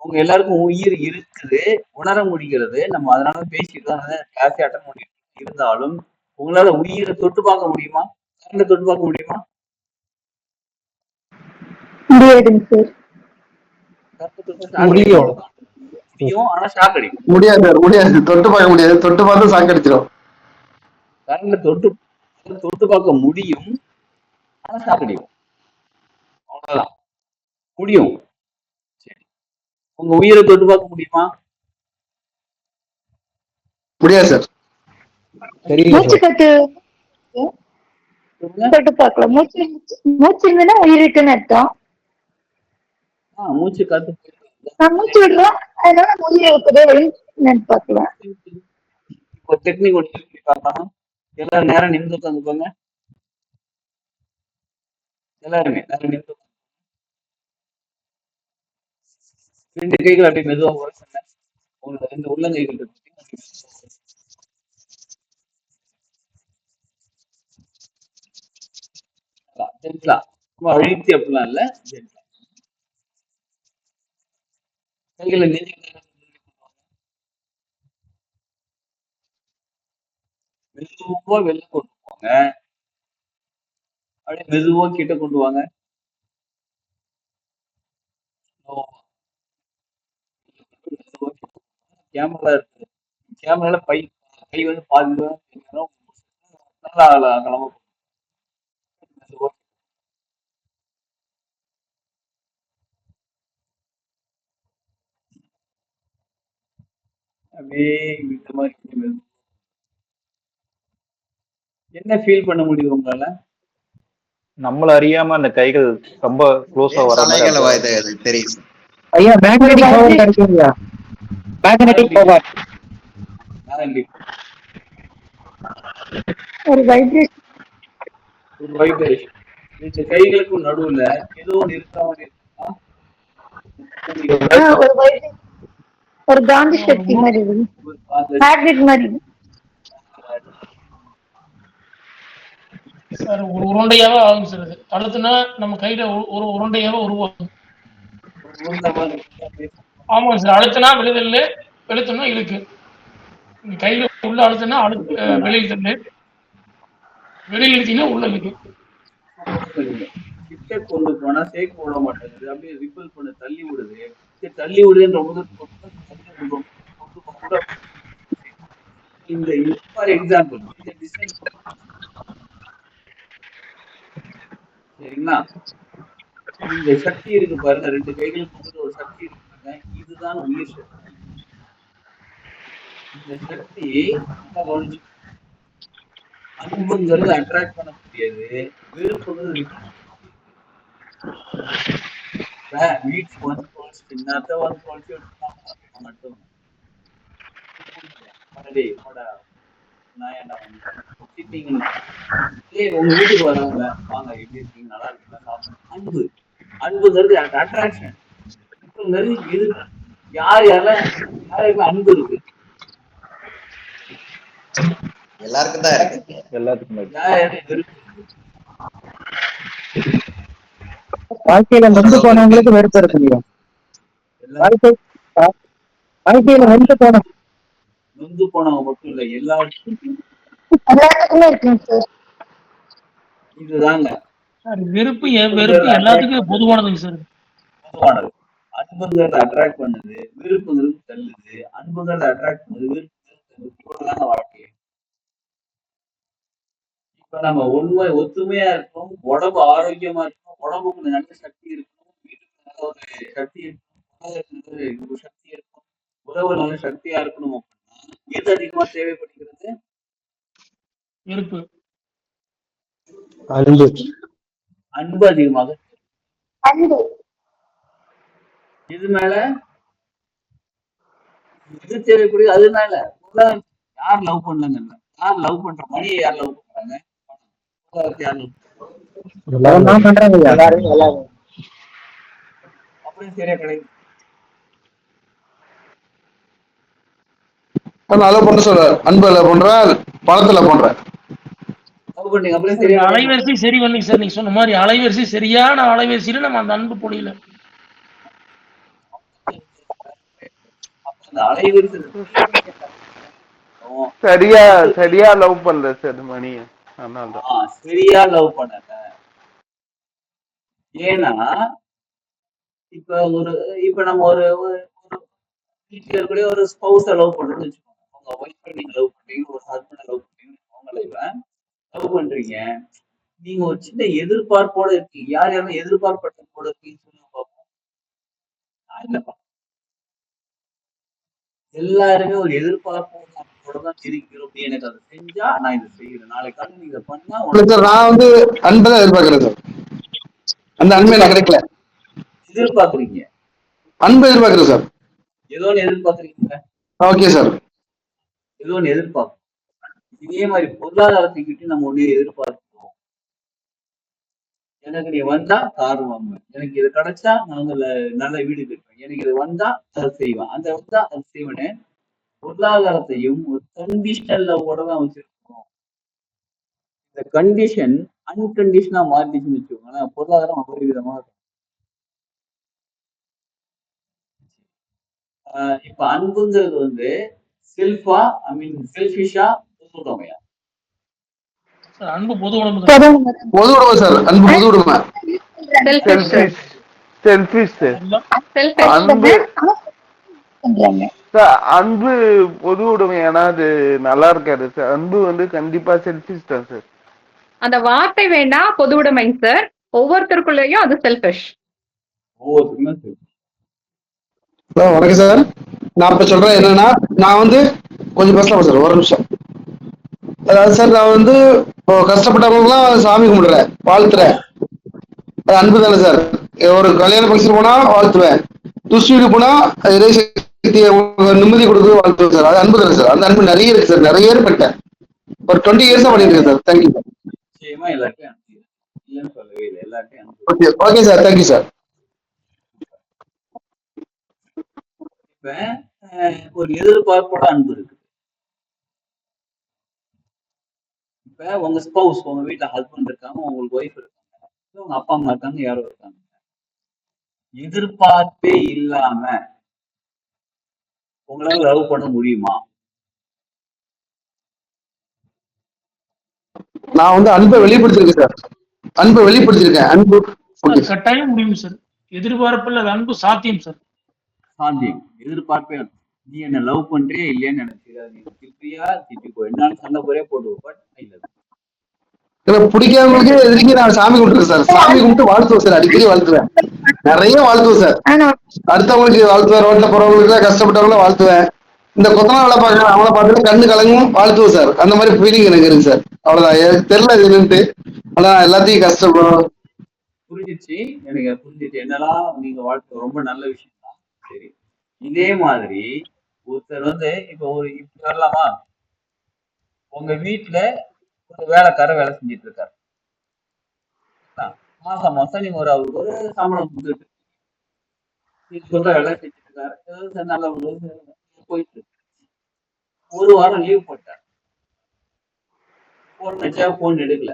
உங்க எல்லாருக்கும் உயிர் இருக்குது, உணர முடிகிறது. நம்ம அதனால பேசிட்டு தான் கிளாஸே அட்டன் பண்ணிட்டு இருந்தாலும் உங்களால உயிரை தொட்டு பார்க்க முடியுமா? கரண்ட தொட்டு பார்க்க முடியுமா? முடியாதுங்க சார். முடியும், ஆனா ஷாக் அடிக்கும். முடியாது சார், முடியாது. தொட்டு பார்க்க முடியாது, தொட்டு பார்த்து ஷாக் அடிச்சிடும். கரண்ட தொட்டு பார்க்க முடியும், ஆனா ஷாக் அடிக்கும். அவ்வளவுதான். முடியும். சரி, உங்க உயிரை தொட்டு பார்க்க முடியுமா? முடியாது சார். மூச்சு கட்டு தொட்டு பார்க்கலாம். மூச்சு இருந்ததுன்னா உயிர் இருக்குன்னு அர்த்தம். மூச்சு காத்து மூச்சு விடுறோம், அதனால உயிர் இருக்குது பார்க்கலாம். இப்போ டெக்னிக் ஒன்று பார்க்கலாம். எல்லாரும் நேரம் நிமிந்து உட்காந்துப்பாங்க. எல்லாருமே நேரம் நிமிந்து. 2 கைகள் அப்படியே மெதுவா உரைச்சுங்க. உங்களோட 2 உள்ளங்கைகள் இருக்கு. ஜென்ட்லா, ரொம்ப அழுத்தி அப்படிலாம் இல்ல, ஜென்ட்லா. கைகளை மெதுவா வெளில கொண்டு போங்க. அப்படியே மெதுவா கிட்ட கொண்டு வாங்க. கேமரா இருக்கு, கேமரால கை வந்து பாதி நல்லா கிளம்ப. அப்படியே இந்த மாதிரி என்ன ஃபீல் பண்ண முடியுது உங்களால? நம்மள அறியாம அந்த கைகள் ரொம்ப க்ளோஸா வர மாதிரி தெரியும். ஐயா, மேக்னெட்டிக் பவர் கிடைக்குங்களா? மேக்னெட்டிக் பவர், ஒரு வைப்ரேஷன். இந்த கைகளுக்கும் நடுவுல ஏதோ ஒன்று இருக்காம இருக்கா? ஒரு காந்தி சக்தி மாதிரி, மேக்னெட் மாதிரி. சார் ஒரு உருண்டையாவே ஆகும் சார். அது அழுத்துனா நம்ம கையில ஒரு உருண்டையாவே உருவாகும். ஆமாங்க சார், அழுத்தினா வெளியில, வெளுத்தனா இழுக்கு. கையில உள்ள அழுத்தினா வெளியில் தள்ளு, வெளியில் இழுத்தீங்கன்னா உள்ள இழுக்கு. கிட்ட கொண்டு போனா சேர்க்க விட மாட்டேங்குது, அப்படியே ரிப்பல் பண்ண தள்ளி விடுது. தள்ளி விடுதுன்ற இந்த ஃபார் எக்ஸாம்பிள் இந்த டிசைன் சரிங்களா? இந்த சக்தி இருக்கு பாருங்க, 2 கைகளுக்கு ஒரு சக்தி இருக்கு பாருங்க, இதுதான் உயிர் சக்தி. இந்த சக்தி அன்புங்கிறது அட்ராக்ட் பண்ண முடியாது, வெறுப்புங்கிறது மட்டும். உங்க வீட்டுக்கு வரவங்க வாங்க, எப்படி இருக்கீங்க, நல்லா இருக்கீங்களா? அன்பு, அன்புங்கிறது அட்ராக்ஷன். யாருக்கும் அன்பு இருக்கு? எல்லாருக்கும் தான் இருக்கு. எல்லாத்துக்கும் வாழ்க்கையில நொந்து போனவங்களுக்கு வெறுப்பு இருக்கு. வாழ்க்கையில நொந்து போனவங்க மட்டும் இல்ல, எல்லாத்துக்குமே இருக்குங்க சார். இதுதாங்க சார் வெறுப்பு வெறுப்பு எல்லாத்துக்கும் பொதுவானதுங்க சார். பொதுவானது. அன்புங்கிறது அட்ராக்ட் பண்ணுது, விருப்புங்கிறது தள்ளுது. அன்புங்கிறது அட்ராக்ட் பண்ணுது, விருப்புங்கிறது தள்ளுது. இவ்வளவுதாங்க வாழ்க்கை. இப்ப நம்ம உண்மை ஒத்துமையா இருக்கணும், உடம்பு ஆரோக்கியமா இருக்கணும், உடம்புக்கு நல்ல சக்தி இருக்கணும், வீட்டுக்கு நல்ல ஒரு சக்தி இருக்கணும், ஒரு சக்தி இருக்கணும், உறவு நல்ல சக்தியா இருக்கணும் அப்படின்னா எது அதிகமா தேவைப்படுகிறது? வெறுப்பு, அன்பு அதிகமாக. அன்பு இது மேல எது தேவைப்படுது? அது மேல யார் லவ் பண்ணலங்க? யார் லவ் பண்ற? மணியை யார் லவ் பண்றாங்க? யார் love பண்றாங்க. அப்படின்னு சரியா கிடையாது. நான் லவ் பண்ண சொல்ற, அன்புல பண்றேன், பணத்துல பண்றேன். லவ் பண்ணீங்க அப்படியே சரியா கிடையாது. அலைவரிசை சரி வரலைங்க சார். நீங்க சொன்ன மாதிரி அலைவரிசை சரியான அலைவரிசையில நம்ம அந்த அன்பு பொழியல. அந்த அலைவரிசை சரியா லவ் பண்ணல சார் மணி. சரியா லவ் பண்ணல. ஏன்னா இப்ப நம்ம ஒரு வீட்டுல இருக்கக்கூடிய ஒரு ஸ்பௌஸ லவ் பண்றோம்னு வச்சுக்கோங்க. உங்க ஒய்ஃபை நீங்க லவ் பண்றீங்க, ஒரு ஹஸ்பண்ட் லவ் பண்றீங்க, லவ் பண்றீங்க. நீங்க ஒரு சின்ன எதிர்பார்ப்போட இருக்கீங்க. யாரும் எதிர்பார்ப்போட இருக்கீங்கன்னு சொல்லுங்க பார்ப்போம். இல்லப்பா, எல்லாருமே ஒரு எதிர்பார்ப்போட தான் இருக்கிறோம். எனக்கு அதை செஞ்சா நான் இதை செய்யறேன், நாளைக்கு நீங்க பண்ணா நான் வந்து அன்பை எதிர்பார்க்கிறேன் சார். அந்த அன்பை எனக்கு கிடைக்கல. எதிர்பார்க்குறீங்க, அன்பை எதிர்பார்க்கிறேன் சார். ஏதோ ஒன்று எதிர்பார்க்குறீங்க. Okay sir. ஏதோ ஒன்று எதிர்பார்க்கும். இதே மாதிரி பொருளாதாரத்துக்கிட்ட நம்ம ஒண்ணு எதிர்பார்க்கிறோம். எனக்கு நீ வந்தா கார் வாங்குவேன், எனக்கு இது கிடைச்சா நான் நல்ல வீடு கட்டுவேன், எனக்கு இது வந்தா அதை செய்வேன், அந்த வந்தா அது செய்வேன்னு பொருளாதாரத்தையும் ஒரு கண்டிஷனல்ல கூட தான் வச்சிருக்கோம். இந்த கண்டிஷன் அன்கண்டிஷனா மாறிடுச்சுன்னு வச்சுக்கோங்களேன், பொருளாதாரம் அபரிவிதமா இருக்கும். இப்ப அன்புங்கிறது வந்து செல்ஃபா, செல்ஃபிஷா, பொதுவுடைமையா? அன்பு பொது உடைமை. பொது உடைமை சார். அன்பு பொது உடைமை. அன்பு பொது உடைமையானா அது நல்லா இருக்காது சார். அன்பு வந்து கண்டிப்பா செல்ஃபிஷ் தான் சார். அந்த வார்த்தை வேணா பொது உடைமைங்க சார், ஒவ்வொருத்தருக்குள்ளேயும் அது செல்ஃபிஷ். வணக்கம் சார். நான் இப்ப சொல்றேன் என்னன்னா, நான் வந்து கொஞ்சம் பேசலாம் சார், ஒரு நிமிஷம். அதாவது சார், நான் வந்து இப்போ கஷ்டப்பட்டவங்களுக்குலாம் சாமி கும்பிடுறேன், வாழ்த்துறேன். அது அன்பு தானே சார். ஒரு கல்யாண ஃபங்க்ஷன் போனா வாழ்த்துவேன், துஷ்டிக்கு போனா நிம்மதி கொடுக்குறது வாழ்த்துவேன் சார். அது அன்பு தானே சார். அந்த அன்பு நிறைய இருக்கு சார், நிறைய ஏர் பண்ணிட்டேன். ஒரு 20 இயர்ஸா பண்ணிட்டு இருக்கேன் சார். Thank you sir. நிச்சயமா எல்லாத்தையும் இல்லைன்னு சொல்லவே இல்லை, எல்லாத்தையும் okay okay sir, thank you sir. இப்ப ஒரு எதிர்பார்ப்போட அன்பு இருக்கு. இப்ப உங்க ஸ்பௌஸ், உங்க வீட்டுல ஹஸ்பண்ட் இருக்காங்க, உங்களுக்கு ஒய்ஃப் இருக்காங்க, உங்க அப்பா அம்மா இருக்காங்க, யாரோ இருக்காங்க. எதிர்பார்ப்பே இல்லாம உங்களால லவ் பண்ண முடியுமா? நான் வந்து அன்பை வெளிப்படுத்திருக்கேன் சார். அன்பை வெளிப்படுத்திருக்கேன். அன்பு கட்டாயம் முடியும் சார். எதிர்பார்ப்பில் அது அன்பு சாத்தியம் சார். சாத்தியம். எதிர்பார்ப்பே. நீ என்ன லவ் பண்றியா இல்லையான்னு எனக்கு தெரியாது, நீ திட்டியா திட்டிக்கோ, என்னாலும் சண்டை போறே போடுவோம். பட் எனக்கு பிடிக்காதவங்களுக்கு எதிர்க்கு நான் சாமி கும்பிட்டுருக்கேன் சார். சாமி கும்பிட்டு வாழ்த்துவேன் சார், அடிக்கடி வாழ்த்துவேன், நிறைய வாழ்த்துவேன் சார். அடுத்தவங்களுக்கு வாழ்த்துவேன், ரோட்ல போறவங்களுக்கு, கஷ்டப்பட்டவங்கள வாழ்த்துவேன். இந்த கொத்தனா வேலை பார்க்கறேன் அவங்கள பார்த்துட்டு கண்ணு கலங்கும், வாழ்த்துவேன் சார். அந்த மாதிரி ஃபீலிங் எனக்கு இருக்கு சார். அவ்வளவுதான், எனக்கு தெரியல இது என்னன்ட்டு. ஆனா எல்லாத்தையும் கஷ்டப்படும். புரிஞ்சிச்சு, எனக்கு புரிஞ்சிச்சு. என்னெல்லாம் நீங்க வாழ்த்து ரொம்ப நல்ல விஷயம் தான். சரி, இதே மாதிரி ஒருத்தர் வந்து இப்ப இப்படி வரலாமா, உங்க வீட்டுல ஒரு வேலைக்காரர் வேலை செஞ்சுட்டு இருக்காரு. மாசம் மாசம் நீங்க அவருக்கு ஒரு சம்பளம் கொடுத்துட்டு நீங்க சொல்ற வேலை செஞ்சுட்டு இருக்காரு, நல்ல போயிட்டு இருக்கு. ஒரு வாரம் லீவ் போட்டார், போன் வச்சா போன் எடுக்கல.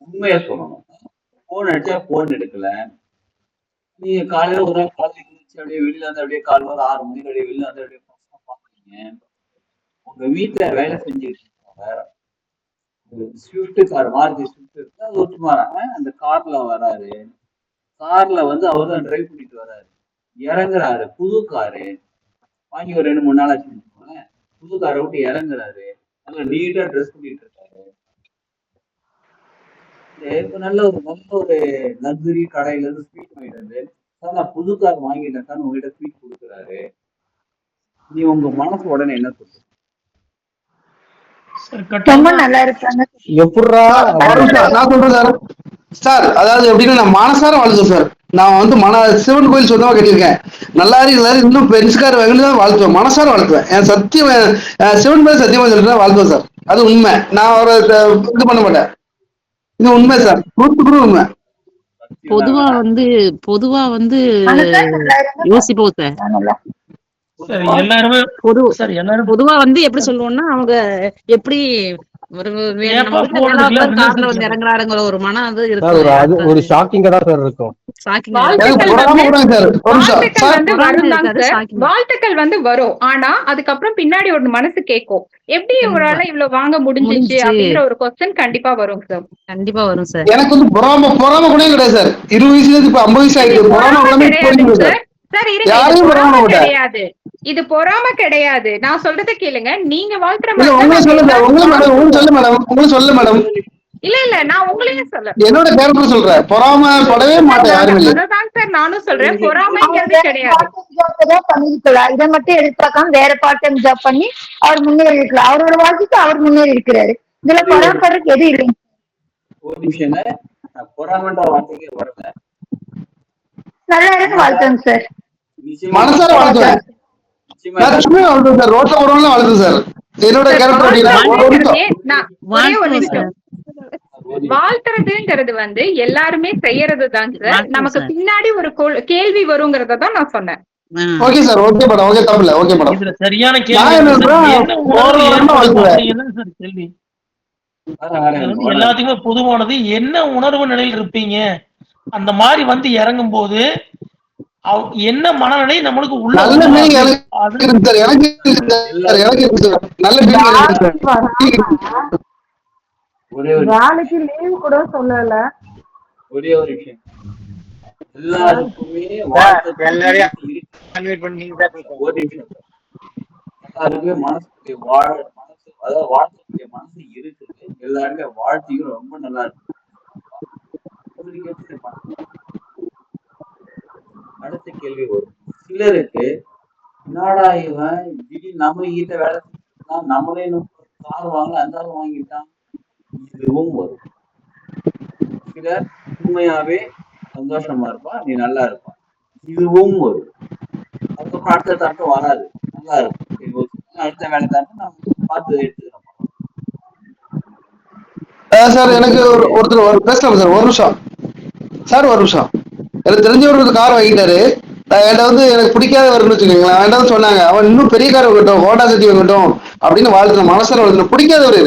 உண்மையா சொல்லணும், போன் அடிச்சா போன் எடுக்கல. நீங்க காலையில ஒரு நாள் காலையில முடிச்சு அப்படியே வெளியில வந்து அப்படியே கால் வர 6 மணிக்கு அப்படியே வெளியில வந்து அப்படியே பாக்குறீங்க. உங்க வீட்டுல வேலை செஞ்சுட்டு வேற ஸ்விஃப்ட் கார், மாருதி ஸ்விஃப்ட் இருக்கு, அது ஒட்டுமாறாங்க. அந்த கார்ல வராரு. கார்ல வந்து அவர் தான் டிரைவ் பண்ணிட்டு வர்றாரு. இறங்குறாரு, புது காரு வாங்கி ஒரு 2-3 நாள் ஆச்சு. புது காரை விட்டு இறங்குறாரு, நல்லா நீட்டா ட்ரெஸ் பண்ணிட்டு இருக்காரு. இப்ப நல்ல ஒரு லக்ஸரி கடையில இருந்து ஸ்வீட் வாங்கிட்டு வந்து, சார் நான் புது கார் வாங்கிட்டேன் சார் உங்ககிட்ட ஸ்வீட் கொடுக்குறாரு. நீ உங்க மனசு உடனே என்ன சொல்லுது? ரொம்ப நல்லா இருக்காங்க. எப்படிரா நான் சொல்றேன் சார். சார் அதாவது எப்படின்னா நான் மனசார வாழ்த்துவேன் சார். நான் வந்து சிவன் கோயில் சொந்தமா கட்டியிருக்கேன். நல்லாரி எல்லாரும் இன்னும் பென்ஸ்கார் வாங்கி தான் வாழ்த்துவேன், மனசார வாழ்த்துவேன். என் சத்தியம் சிவன் மேல சத்தியமா சொல்லிட்டு வாழ்த்துவேன் சார். அது உண்மை. நான் அவரை இது பண்ண மாட்டேன். இது உண்மை சார், 100% உண்மை. பொதுவா வந்து யோசிப்போம் சார். எல்லாருமே பொதுவா வந்து எப்படி சொல்லுவோம்னா, அவங்க எப்படி ஒரு கார்ல வந்து இறங்குறாருங்கிற ஒரு மனம் அது இருக்கு. ஒரு ஷாக்கிங்கா தான் சார் இருக்கும். வாழ்த்துக்கள் வந்து வரும். ஆனா அதுக்கப்புறம் பின்னாடி ஒரு மனசு கேட்கும், எப்படி ஒரு ஆள இவ்வளவு வாங்க முடிஞ்சிச்சு அப்படிங்கிற ஒரு கொஸ்டின் கண்டிப்பா வரும் சார். கண்டிப்பா வரும் சார். எனக்கு வந்து பொறாம கூட கிடையாது சார். 20 வயசுல இருந்து இப்ப 50 வயசு ஆயிடுச்சு. கிடையாது, இது பொறாம கிடையாது. நான் சொல்றத கேளுங்க. நீங்க வாழ்த்துற இல்ல நான் உங்களையும் சொல்ல, என்னோட கேரக்டர் சொல்றேன். பொறாம படவே மாட்டேன் யாருமே. அதான் சார் நானும் சொல்றேன், பொறாமைங்கிறது கிடையாது. பண்ணிருக்கலாம், இதை மட்டும் எடுத்தாக்காம வேற பார்ட் டைம் ஜாப் பண்ணி அவர் முன்னேறி இருக்கலாம். அவரோட வாழ்க்கைக்கு அவர் முன்னேறி இருக்கிறாரு. இதுல பொறாமப்படுறதுக்கு எது இல்லைங்க. ஒரு நிமிஷம், பொறாமன்ற வார்த்தைக்கு வரல. நல்லா இருக்கு வாழ்த்துங்க சார். மனசார வாழ்த்துவேன். ரோட்ல போறவங்க வாழ்த்து சார். என்னோட வாழ்த்துறதுங்கிறது வந்து எல்லாருமே செய்யறது தான் சார். நமக்கு பின்னாடி ஒரு கேள்வி வருங்கிறத தான் நான் சொன்னேன். Okay sir, okay madam, okay தப்பில்ல, ஓகே மேடம். இதுல சரியான கேள்வி எல்லாத்துக்குமே பொதுவானது. என்ன உணர்வு நிலையில் இருப்பீங்க அந்த மாதிரி வந்து இறங்கும் போது என்ன மனநிலை நம்மளுக்கு உள்ள வேலைக்கு லீவ் கூட சொல்லல. ஒரே ஒரு விஷயம், எல்லாருக்குமே எல்லாருமே மனசுடைய அதாவது வாழ்க்கக்கூடிய மனசு இருக்குது. எல்லாருமே வாழ்க்கையும் ரொம்ப நல்லா இருக்கு. அடுத்த கேள்வி வரும் சிலருக்கு, என்னடா இவன் திடீர் நம்ம கிட்ட வேலை செஞ்சுட்டான், நம்மளே கார் வாங்கல அந்த வாங்கிட்டான், இதுவும் வரும். சிலர் உண்மையாவே சந்தோஷமா இருப்பா, நீ நல்லா இருப்பா, இதுவும் வரும். அதுக்கப்புறம் அடுத்த தாட்டம் வராது, நல்லா இருக்கும், அடுத்த வேலை தாட்டம் நம்ம பார்த்து எடுத்துக்கிறோம். சார் எனக்கு ஒருத்தர் பேசலாம் சார், ஒரு நிமிஷம் சார், ஒரு நிமிஷம். எனக்கு தெரிஞ்சவர் கார் வாங்கிட்டாரு. என்கிட்ட வந்து எனக்கு பிடிக்காதவர்னு வச்சுக்கோங்களேன். வேண்டாம் சொன்னாங்க, அவன் இன்னும் பெரிய கார் வாங்கட்டும், ஹோண்டா சிட்டி வாங்கட்டும் அப்படின்னு வாழ்த்து மனசார வாழ்த்து. பிடிக்காதவர்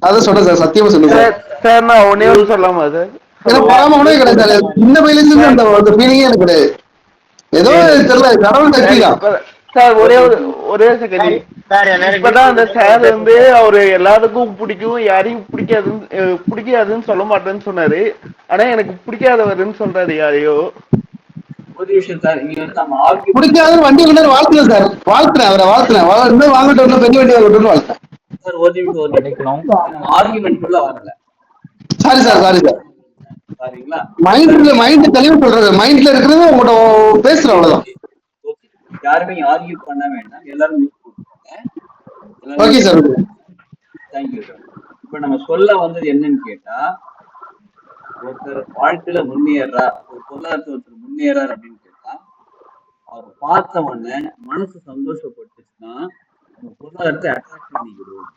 அதான் சொன்னேன் சார், சத்தியமா சொன்னேன் சார். நான் ஒன்னே ஒன்று சொல்லாமா சார்? எனக்கு பொறாம கூட கிடையாது சார். இந்த பயிலிருந்து அந்த ஃபீலிங்கே எனக்கு கிடையாது. ஏதோ தெரியல, கடவுள் சக்தி தான் சார். ஒரே செகண்ட். இப்பதான் அந்த சார் வந்து அவரு எல்லாருக்கும் பிடிக்கும், யாரையும் பிடிக்காதுன்னு சொல்ல மாட்டேன்னு சொன்னாரு. ஆனா எனக்கு பிடிக்காதவருன்னு சொல்றாரு யாரையோ. ஒரு விஷயம் சார், இங்க வந்து நம்ம பிடிக்காத வண்டி வாழ்த்துறேன் சார், வாழ்த்துறேன் அவரை, வாழ்த்துறேன் வாங்கட்டும், பெரிய வண்டி வாங்கட்டும் வாழ்த்தேன் சார். ஒரு நிமிஷம் ஆர்குமெண்ட்குள்ள வரல. Sorry sir, sorry sir. சரிங்களா? மைண்ட் தெளிவா சொல்றது, மைண்ட்ல இருக்கிறது உங்கள்கிட்ட பேசுறேன், அவ்வளவுதான். யாருமே ஆர்கியூ பண்ண வேண்டாம், எல்லாரும் ஓகே சார். Thank you sir. இப்ப நம்ம சொல்ல வந்தது என்னன்னு கேட்டா, ஒருத்தர் வாழ்க்கையில முன்னேறா, ஒரு பொருளாதாரத்தை ஒருத்தர் முன்னேறார் அப்படின்னு கேட்டா, அவர் பார்த்த உடனே மனசு சந்தோஷப்பட்டுச்சுன்னா பொருளாதாரத்தை அட்ராக்ட் பண்ணிக்கிறோம்.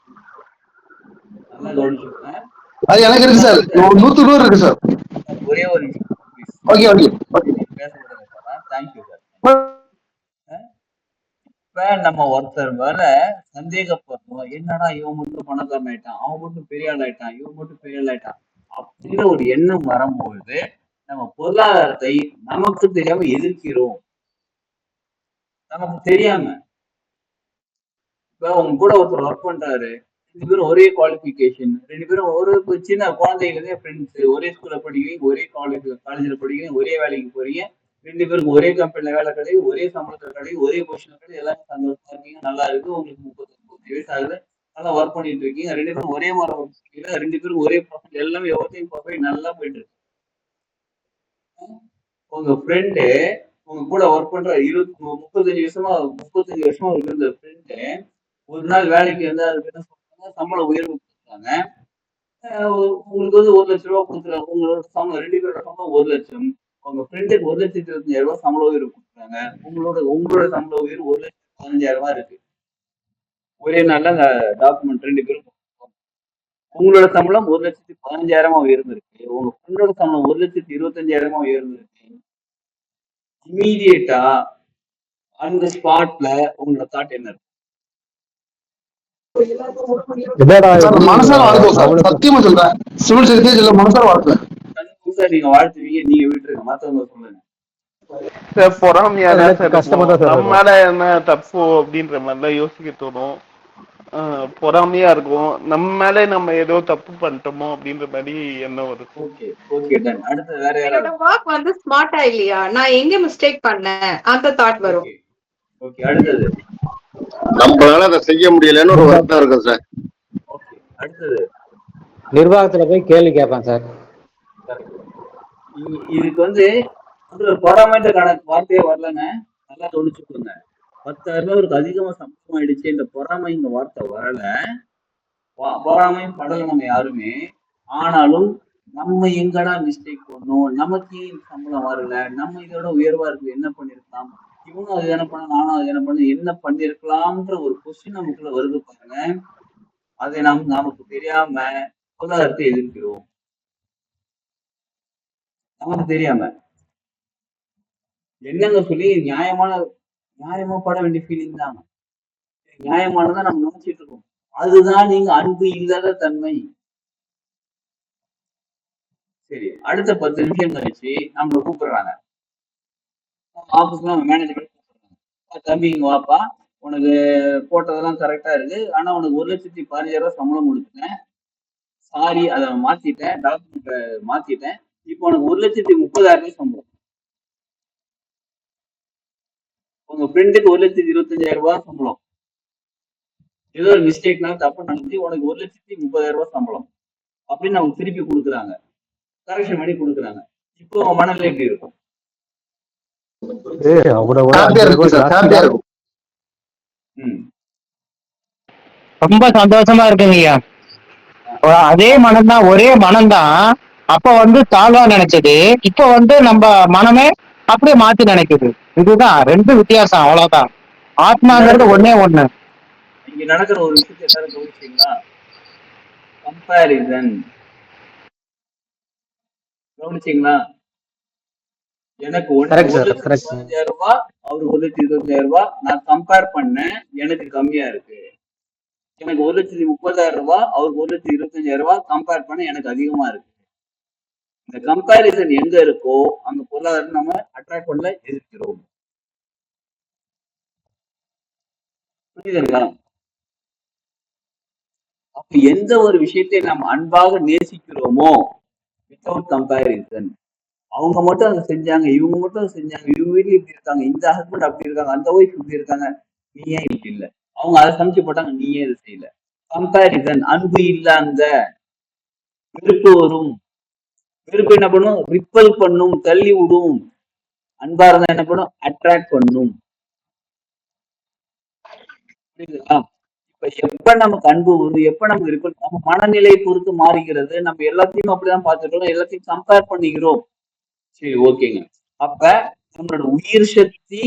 நல்லா கவனிச்சுக்கோங்க. அது எனக்கு இருக்கு சார், 100% இருக்கு சார். ஒரே ஒரு நிமிஷம். ஓகே ஓகே பேச தேங்க்யூ சார். இப்ப நம்ம ஒருத்தர் மேல சந்தேகப்படுறோம், என்னடா இவன் மட்டும் பணக்காரன் ஆயிட்டான், அவன் மட்டும் பெரிய ஆள் ஆயிட்டான், இவன் மட்டும் பெரிய ஆள் ஆயிட்டான் அப்படின்னு ஒரு எண்ணம் வரும்போது நம்ம பொருளாதாரத்தை நமக்கு தெரியாம எதிர்க்கிறோம். நமக்கு தெரியாம. இப்ப உங்க கூட ஒருத்தர் ஒர்க் பண்றாரு, 2 பேரும் ஒரே குவாலிஃபிகேஷன், 2 பேரும் ஒரு சின்ன குழந்தைகளே ஃப்ரெண்ட்ஸ், ஒரே ஸ்கூல்ல படிக்கிறீங்க, ஒரே காலேஜ்ல படிக்கிறீங்க, ஒரே வேலைக்கு போறீங்க, 2 பேருக்கு ஒரே கம்பெனில வேலை கிடைக்குது, ஒரே சம்பளத்துல கிடைக்குது, ஒரே பொசிஷன்ல கிடைக்குது, எல்லாமே சந்தோஷமா இருக்கீங்க, நல்லா இருக்கு. உங்களுக்கு 30 வயசு ஆகுது, நல்லா ஒர்க் பண்ணிட்டு இருக்கீங்க, 2 பேரும் ஒரே மாதிரி ஒர்க் பண்ணீங்க, 2 பேரும் ஒரே ப்ரொஃபைல், எல்லாமே எவ்வளோத்தையும் ப்ரொஃபைல் நல்லா போயிட்டு இருக்கு. உங்க ஃப்ரெண்டு உங்க கூட ஒர்க் பண்ற 35 வருஷமா இருந்த ஃப்ரெண்டு ஒரு நாள் வேலைக்கு வந்து அதுக்கு என்ன சொல்றாங்க, சம்பள உயர்வு கொடுத்தாங்க. உங்களுக்கு வந்து 1 லட்சம் ரூபாய் கொடுக்குறாங்க. உங்களோட சம்பளம் 2 பேரோட சம்பளம் 1 லட்சம். உங்க ஃப்ரெண்டுக்கு 1,25,000 ரூபாய் சம்பள உயர்வு கொடுக்குறாங்க. உங்களோட சம்பள உயர்வு 1,15,000 இருக்கு. ஒரே நாள்ல அந்த டாக்குமெண்ட் 2 பேரும் உங்களோட சம்பளம் 1,15,000 உயர்ந்திருக்கு. உங்க ஃப்ரெண்டோட சம்பளம் 1,25,000 உயர்ந்திருக்கு. இமீடியட்டா அந்த ஸ்பாட்ல உங்களோட தாட் என்ன இருக்கு? மனசார வாழ்க்கை சார், சத்தியமா சொல்றேன். சிவில் சர்வீஸ் இல்ல, மனசார வாழ்க்கை சார். நீங்க வாழ்த்துவீங்க, நீங்க விட்டுருங்க, மத்தவங்க சொல்லுங்க சார். பொறாமையா தான் சார் இருக்கும். நம்ம மேல என்ன தப்பு அப்படின்ற மாதிரிலாம் யோசிக்க தோணும். பொறாமையா இருக்கும். நம்ம மேல நம்ம ஏதோ தப்பு பண்ணிட்டோமோ அப்படின்ற மாதிரி என்ன வரும். Okay okay done. அடுத்து வேற என்னோட ஒர்க் வந்து ஸ்மார்ட்டா இல்லையா, நான் எங்க மிஸ்டேக் பண்ணேன் அந்த தாட் வரும். ஓகே அடுத்தது நம்மளால அதை செய்ய முடியலன்னு ஒரு வருத்தம் இருக்கும் சார். ஓகே அடுத்தது நிர்வாகத்துல போய் கேள்வி கேட்பேன் சார். இதுக்கு வந்து பொறாமைன்ற வார்த்தையே வரலங்க, நல்லா தொழிச்சுக்கோங்க. 10,000 ரூபாய்க்கு அதிகமா சம்பளம் ஆயிடுச்சு, இந்த பொறாமை இந்த வார்த்தை வரல, பொறாமை படல நம்ம யாருமே. ஆனாலும் நம்ம எங்கடா மிஸ்டேக் பண்ணோம், நமக்கு சம்பளம் வரல, நம்ம இதோட உயர்வா இருக்கு, என்ன பண்ணிருக்கலாம், இவனும் அது என்ன பண்ண, நானும் அது என்ன பண்ண, என்ன பண்ணிருக்கலாம்ன்ற ஒரு கொஸ்டின் நமக்குள்ள வருது பாருங்க. அதை நமக்கு தெரியாம பொருளாதாரத்தை எதிர்க்கிறோம். நமக்கு தெரியாம என்னங்க சொல்லி நியாயமா பட வேண்டிய ஃபீலிங் தான், நியாயமானதான் நம்ம நினைச்சிட்டு இருக்கோம். அதுதான் நீங்க அன்பு இல்லாத தன்மை. சரி, அடுத்த 10 நிமிஷம் கழிச்சு நம்மள கூப்பிடுறாங்க ஆபீஸ்ல, மேனேஜர் கூப்பிடுறாங்க, தம்பி இங்க வாப்பா, உனக்கு போட்டதெல்லாம் கரெக்டா இருக்கு, ஆனா உனக்கு 1,15,000 ரூபாய் சம்பளம் கொடுத்துட்டேன், சாரி அதை மாத்திட்டேன், டாக்குமெண்ட் மாத்திட்டேன், இப்போ உனக்கு 1,30,000 ரூபாய் சம்பளம். உங்க ஃப்ரெண்டுக்கு 1,25,000 ரூபாய் சம்பளம், ஏதோ ஒரு மிஸ்டேக்னால தப்பு நடந்துச்சு, உனக்கு 1,30,000 ரூபாய் சம்பளம் அப்படின்னு அவங்க திருப்பி கொடுக்குறாங்க, கரெக்ஷன் பண்ணி கொடுக்குறாங்க. இப்போ உங்க மனநிலை எப்படி இருக்கும்? ரொம்ப சந்தோஷமா இருக்குங்க ஐயா. அதே மனம் தான், ஒரே மனம் தான். அப்ப வந்து தாழ்வா நினைச்சது, இப்ப வந்து நம்ம மனமே அப்படியே மாத்தி நினைக்குது. இதுதான் 2 வித்தியாசம், அவ்வளவுதான். ஆத்மாங்கிறது ஒண்ணே ஒண்ணு. இங்க நடக்கிற ஒரு விஷயத்தை எல்லாரும் கவனிச்சீங்களா? கம்பேரிசன். கவனிச்சீங்களா? எனக்கு 1,15,000 ரூபாய், அவருக்கு 1,25,000 ரூபாய், நான் கம்பேர் பண்ணேன், எனக்கு கம்மியா இருக்கு. எனக்கு 1,30,000 ரூபாய், அவருக்கு 1,25,000 ரூபாய், கம்பேர் பண்ண எனக்கு அதிகமா இருக்கு. இந்த கம்பேரிசன் எங்க இருக்கோ அங்க பொருளாதாரம் நம்ம அட்ராக்ட் பண்ணல, எதிர்க்கிறோம். புரியுதுங்களா? அப்ப எந்த ஒரு விஷயத்தை நம்ம அன்பாக நேசிக்கிறோமோ, வித்தவுட் கம்பேரிசன், அவங்க மட்டும் அதை செஞ்சாங்க, இவங்க மட்டும் அதை செஞ்சாங்க, இவங்க வீட்டுல இப்படி இருக்காங்க, இந்த ஹஸ்பண்ட் அப்படி இருக்காங்க, அந்த ஒய்ஃப் இப்படி இருக்காங்க, நீ ஏன் இப்படி இல்லை, அவங்க அதை சமைச்சு போட்டாங்க, நீ ஏன் இதை செய்யல. கம்பேரிசன், அன்பு இல்ல, அந்த வெறுப்பு வரும். வெறுப்பு என்ன பண்ணும்? ரிப்பல் பண்ணும், தள்ளி விடும். அன்பா இருந்தா என்ன பண்ணும்? அட்ராக்ட் பண்ணும். புரியுதுங்களா? இப்ப எப்ப நமக்கு அன்பு வரும், எப்ப நமக்கு ரிப்பல், நம்ம மனநிலையை பொறுத்து மாறுகிறது. நம்ம எல்லாத்தையும் அப்படிதான் பார்த்துட்டோம், எல்லாத்தையும் கம்பேர் பண்ணிக்கிறோம். சரி, ஓகேங்க. அப்ப நம்மளோட உயிர் சக்தி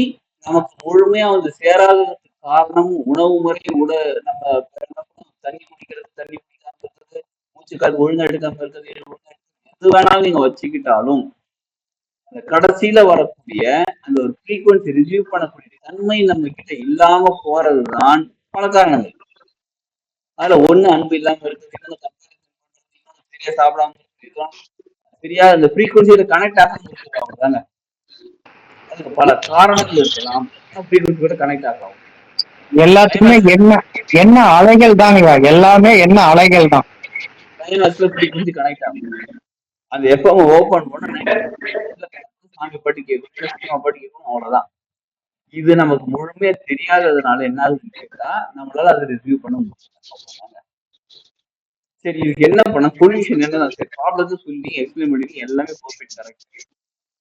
நமக்கு முழுமையா வந்து சேராததுக்கு காரணம் உணவு முறை, நம்ம தண்ணி குடிக்கிறது, தண்ணி குடிக்காம இருக்கிறது, மூச்சு காத்து ஒழுங்கா எடுக்காம இருக்கிறது, எது வேணாலும் நீங்க வச்சுக்கிட்டாலும் அந்த கடைசியில வரக்கூடிய அந்த ஒரு ஃப்ரீக்வன்சி ரிசீவ் பண்ணக்கூடிய தன்மை நம்ம கிட்ட இல்லாம போறதுதான் பல காரணங்கள். அதுல ஒண்ணு அன்பு இல்லாம இருக்குது, சரியா சாப்பிடாம இருக்கிறோம், சரியா அந்த ஃப்ரீக்வன்சியில கனெக்ட் ஆகாம இருக்கிறாங்க. அதுக்கு பல காரணங்கள் இருக்கலாம். ஃப்ரீக்வன்சி கூட கனெக்ட் ஆகலாம். எல்லாத்துக்குமே என்ன அலைகள் தாங்க, எல்லாமே என்ன அலைகள் தான். சைனஸ்ல ஃப்ரீக்வன்சி கனெக்ட் ஆகும். அந்த எஃப்எம் ஓபன் பண்ண சாமி பாட்டு கேட்கும், இல்ல சினிமா பாட்டு கேட்கும், அவ்வளவுதான். இது நமக்கு முழுமையா தெரியாததுனால என்ன ஆகுதுன்னு கேட்டா நம்மளால அதை ரிவ்யூ பண்ண முடியும். சரி, இதுக்கு என்ன பண்ண சொல்யூஷன் என்னதான்? சரி, ப்ராப்ளத்தை சொல்லி எக்ஸ்பிளைன் பண்ணி எல்லாமே பர்ஃபெக்ட் கரெக்ட்.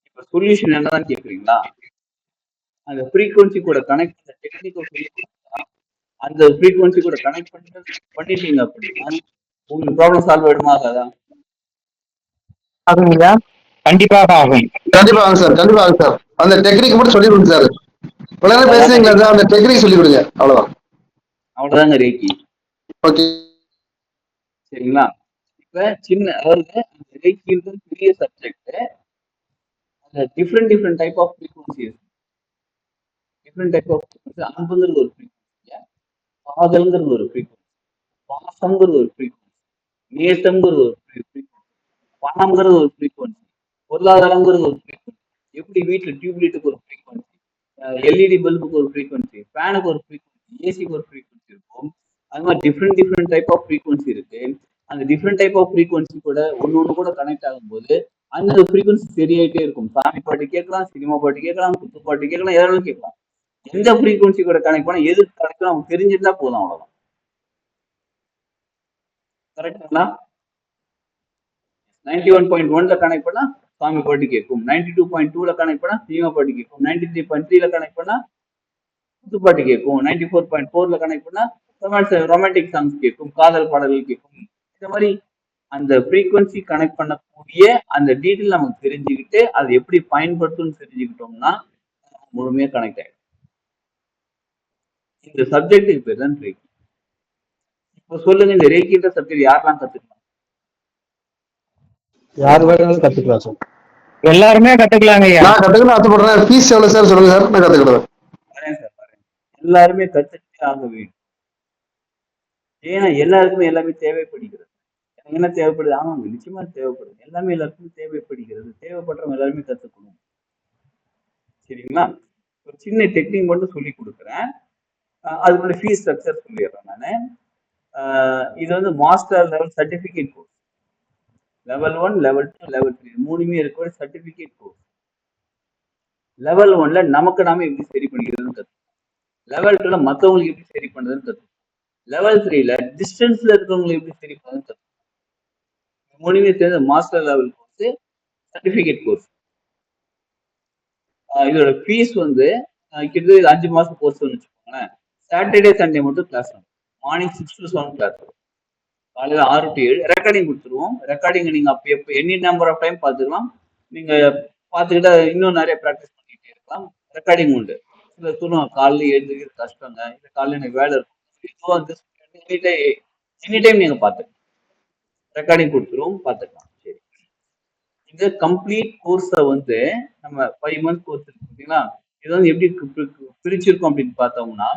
இப்ப சொல்யூஷன் என்னதான் கேக்குறீங்களா? அந்த ஃப்ரீக்வன்சி கூட கனெக்ட் பண்ண டெக்னிக்கல் சொல்லி அந்த ஃப்ரீக்வன்சி கூட கனெக்ட் பண்ணிட்டீங்க அப்படின்னா உங்களுக்கு ப்ராப்ளம் சால்வ் ஆயிடுமா ஆகாதா? ஆகுங்களா? கண்டிப்பாக ஆகும். கண்டிப்பா ஆகும் சார், கண்டிப்பா ஆகும் சார். அந்த டெக்னிக் மட்டும் சொல்லி கொடுங்க சார். உடனே பேசுறீங்களா சார்? அந்த டெக்னிக் சொல்லி கொடுங்க, அவ்வளவுதான். அவ்வளவுதாங்க ரேக்கி. ஓகே, சரிங்களா? இப்ப சின்ன அதாவது ரேக்கின்றது பெரிய சப்ஜெக்ட். அந்த different type of frequencies, different type of frequency. அன்புங்கிறது ஒரு ஃப்ரீக்வன்சி, காதல்ங்கிறது ஒரு ஃப்ரீக்வன்சி, பாசம்ங்கிறது ஒரு ஃப்ரீக்வன்சி, நேசம்ங்கிறது ஒரு ஃப்ரீக்வன்சி, பணம்ங்கிறது ஒரு ஃப்ரீக்வன்சி, பொருளாதாரங்கிறது ஒரு ஃப்ரீக்வன்சி. எப்படி வீட்டுல டியூப்லைட்டுக்கு ஒரு ஃப்ரீக்வன்சி, எல்இடி பல்புக்கு ஒரு ஃப்ரீக்வன்சி, ஃபேனுக்கு ஒரு ஃப்ரீக்வன்சி, ஏசிக்கு ஒரு ஃப்ரீக்வன்சி இருக்கும். அது மாதிரி டிஃப்ரெண்ட் டைப் ஆஃப் ஃப்ரீக்வன்சி இருக்கு. அந்த டிஃப்ரெண்ட் டைப் ஆஃப் ஃப்ரீக்வன்சி கூட ஒன்னு கூட கனெக்ட் ஆகும்போது அந்த ஃப்ரீக்வன்சி சரியாயிட்டே இருக்கும். சாமி பாட்டு கேட்கலாம், சினிமா பாட்டு கேட்கலாம், குத்து பாட்டு கேட்கலாம், எதாவது கேட்கலாம். எந்த ஃப்ரீக்வன்சி கூட கனெக்ட் பண்ணா எது கனெக்ட் அவங்க தெரிஞ்சிருந்தா போதும், அவ்வளவுதான். கரெக்டுங்களா? 91.1ல கனெக்ட் பண்ணா சாமி பாட்டு கேட்கும், 92.2ல கனெக்ட் பண்ணா சினிமா பாட்டு கேட்கும், 93.3ல கனெக்ட் பண்ணா குத்து பாட்டு கேட்கும், 94.4ல கனெக்ட் பண்ணா ரொமான்டிக் சாங்ஸ் கேட்கும், காதல் பாடல்கள் கேட்கும். இந்த மாதிரி அந்த ஃப்ரீக்வன்சி கனெக்ட் பண்ணக்கூடிய அந்த டீட்டெயில் நமக்கு தெரிஞ்சுக்கிட்டு அது எப்படி பயன்படுத்தும்னு தெரிஞ்சுக்கிட்டோம்னா முழுமையா கனெக்ட் ஆயிடும். இந்த சப்ஜெக்டுக்கு பேர் தான் ரேக்கி. இப்போ சொல்லுங்க, இந்த ரேக்கின்ற சப்ஜெக்ட் யாரெல்லாம் கத்துக்கலாம்? யார் வேணாலும் கத்துக்கலாம் சார். எல்லாருமே கத்துக்கலாங்க ஐயா. நான் கத்துக்கணும் ஆசைப்படுறேன். ஃபீஸ் எவ்வளவு சார் சொல்லுங்க சார், நான் கத்துக்கிடுவேன். எல்லாருமே கத்துக்கிட்டே ஆக வேண்டும். ஏன்னா எல்லாருக்குமே எல்லாமே தேவைப்படுகிறது. எனக்கு என்ன தேவைப்படுது? ஆமாங்க, நிச்சயமா தேவைப்படுது. எல்லாமே எல்லாருக்குமே தேவைப்படுகிறது. தேவைப்படுறவங்க எல்லாருமே கத்துக்கணும். சரிங்களா? ஒரு சின்ன டெக்னிக் மட்டும் சொல்லி கொடுக்குறேன். அதுக்குள்ள ஃபீஸ் ஸ்ட்ரக்சர் சொல்லிடுறேன் நான். இது வந்து master level certificate course. Level 1, level 2, level 3 மூணுமே இருக்கிற சர்டிபிகேட் கோர்ஸ். லெவல் 1ல நமக்கு நாம எப்படி சரி பண்ணிக்கிறதுன்னு கத்துக்கணும். லெவல் 2ல மற்றவங்களுக்கு எப்படி சரி பண்றதுன்னு கத்துக்கணும். லெவல் 3ல டிஸ்டன்ஸ்ல இருக்கிறவங்களுக்கு எப்படி சரி பண்றதுன்னு கத்துக்கணும். மூணுமே சேர்ந்த master level course, certificate course. இதோட ஃபீஸ் வந்து கிட்டத்தட்ட 5 மாசம் கோர்ஸ் வச்சுக்கோங்களேன். சாட்டர்டே சண்டே மட்டும் கிளாஸ் வரும். மார்னிங் 6 to 7 கிளாஸ் வரும். காலையில 6 to 7 ரெக்கார்டிங் கொடுத்துருவோம். ரெக்கார்டிங் நீங்க அப்போ எப்போ எனி நம்பர் ஆஃப் டைம் பார்த்துக்கலாம். நீங்க பார்த்துக்கிட்டா இன்னும் நிறைய ப்ராக்டிஸ் பண்ணிக்கிட்டே இருக்கலாம். ரெக்கார்டிங் உண்டு. சில சொல்லுவாங்க காலையில் எழுந்திரிக்கிறது கஷ்டங்க, இல்லை காலையில் எனக்கு வேலை இருக்கும், எனி டைம் நீங்க பார்த்துக்கலாம். ரெக்கார்டிங் கொடுத்துருவோம், பார்த்துக்கலாம். சரி, இந்த கம்ப்ளீட் கோர்ஸை வந்து நம்ம 5 month கோர்ஸ் இருக்கு பார்த்தீங்களா, இது வந்து எப்படி பிரிச்சிருக்கோம் அப்படின்னு பார்த்தோம்னா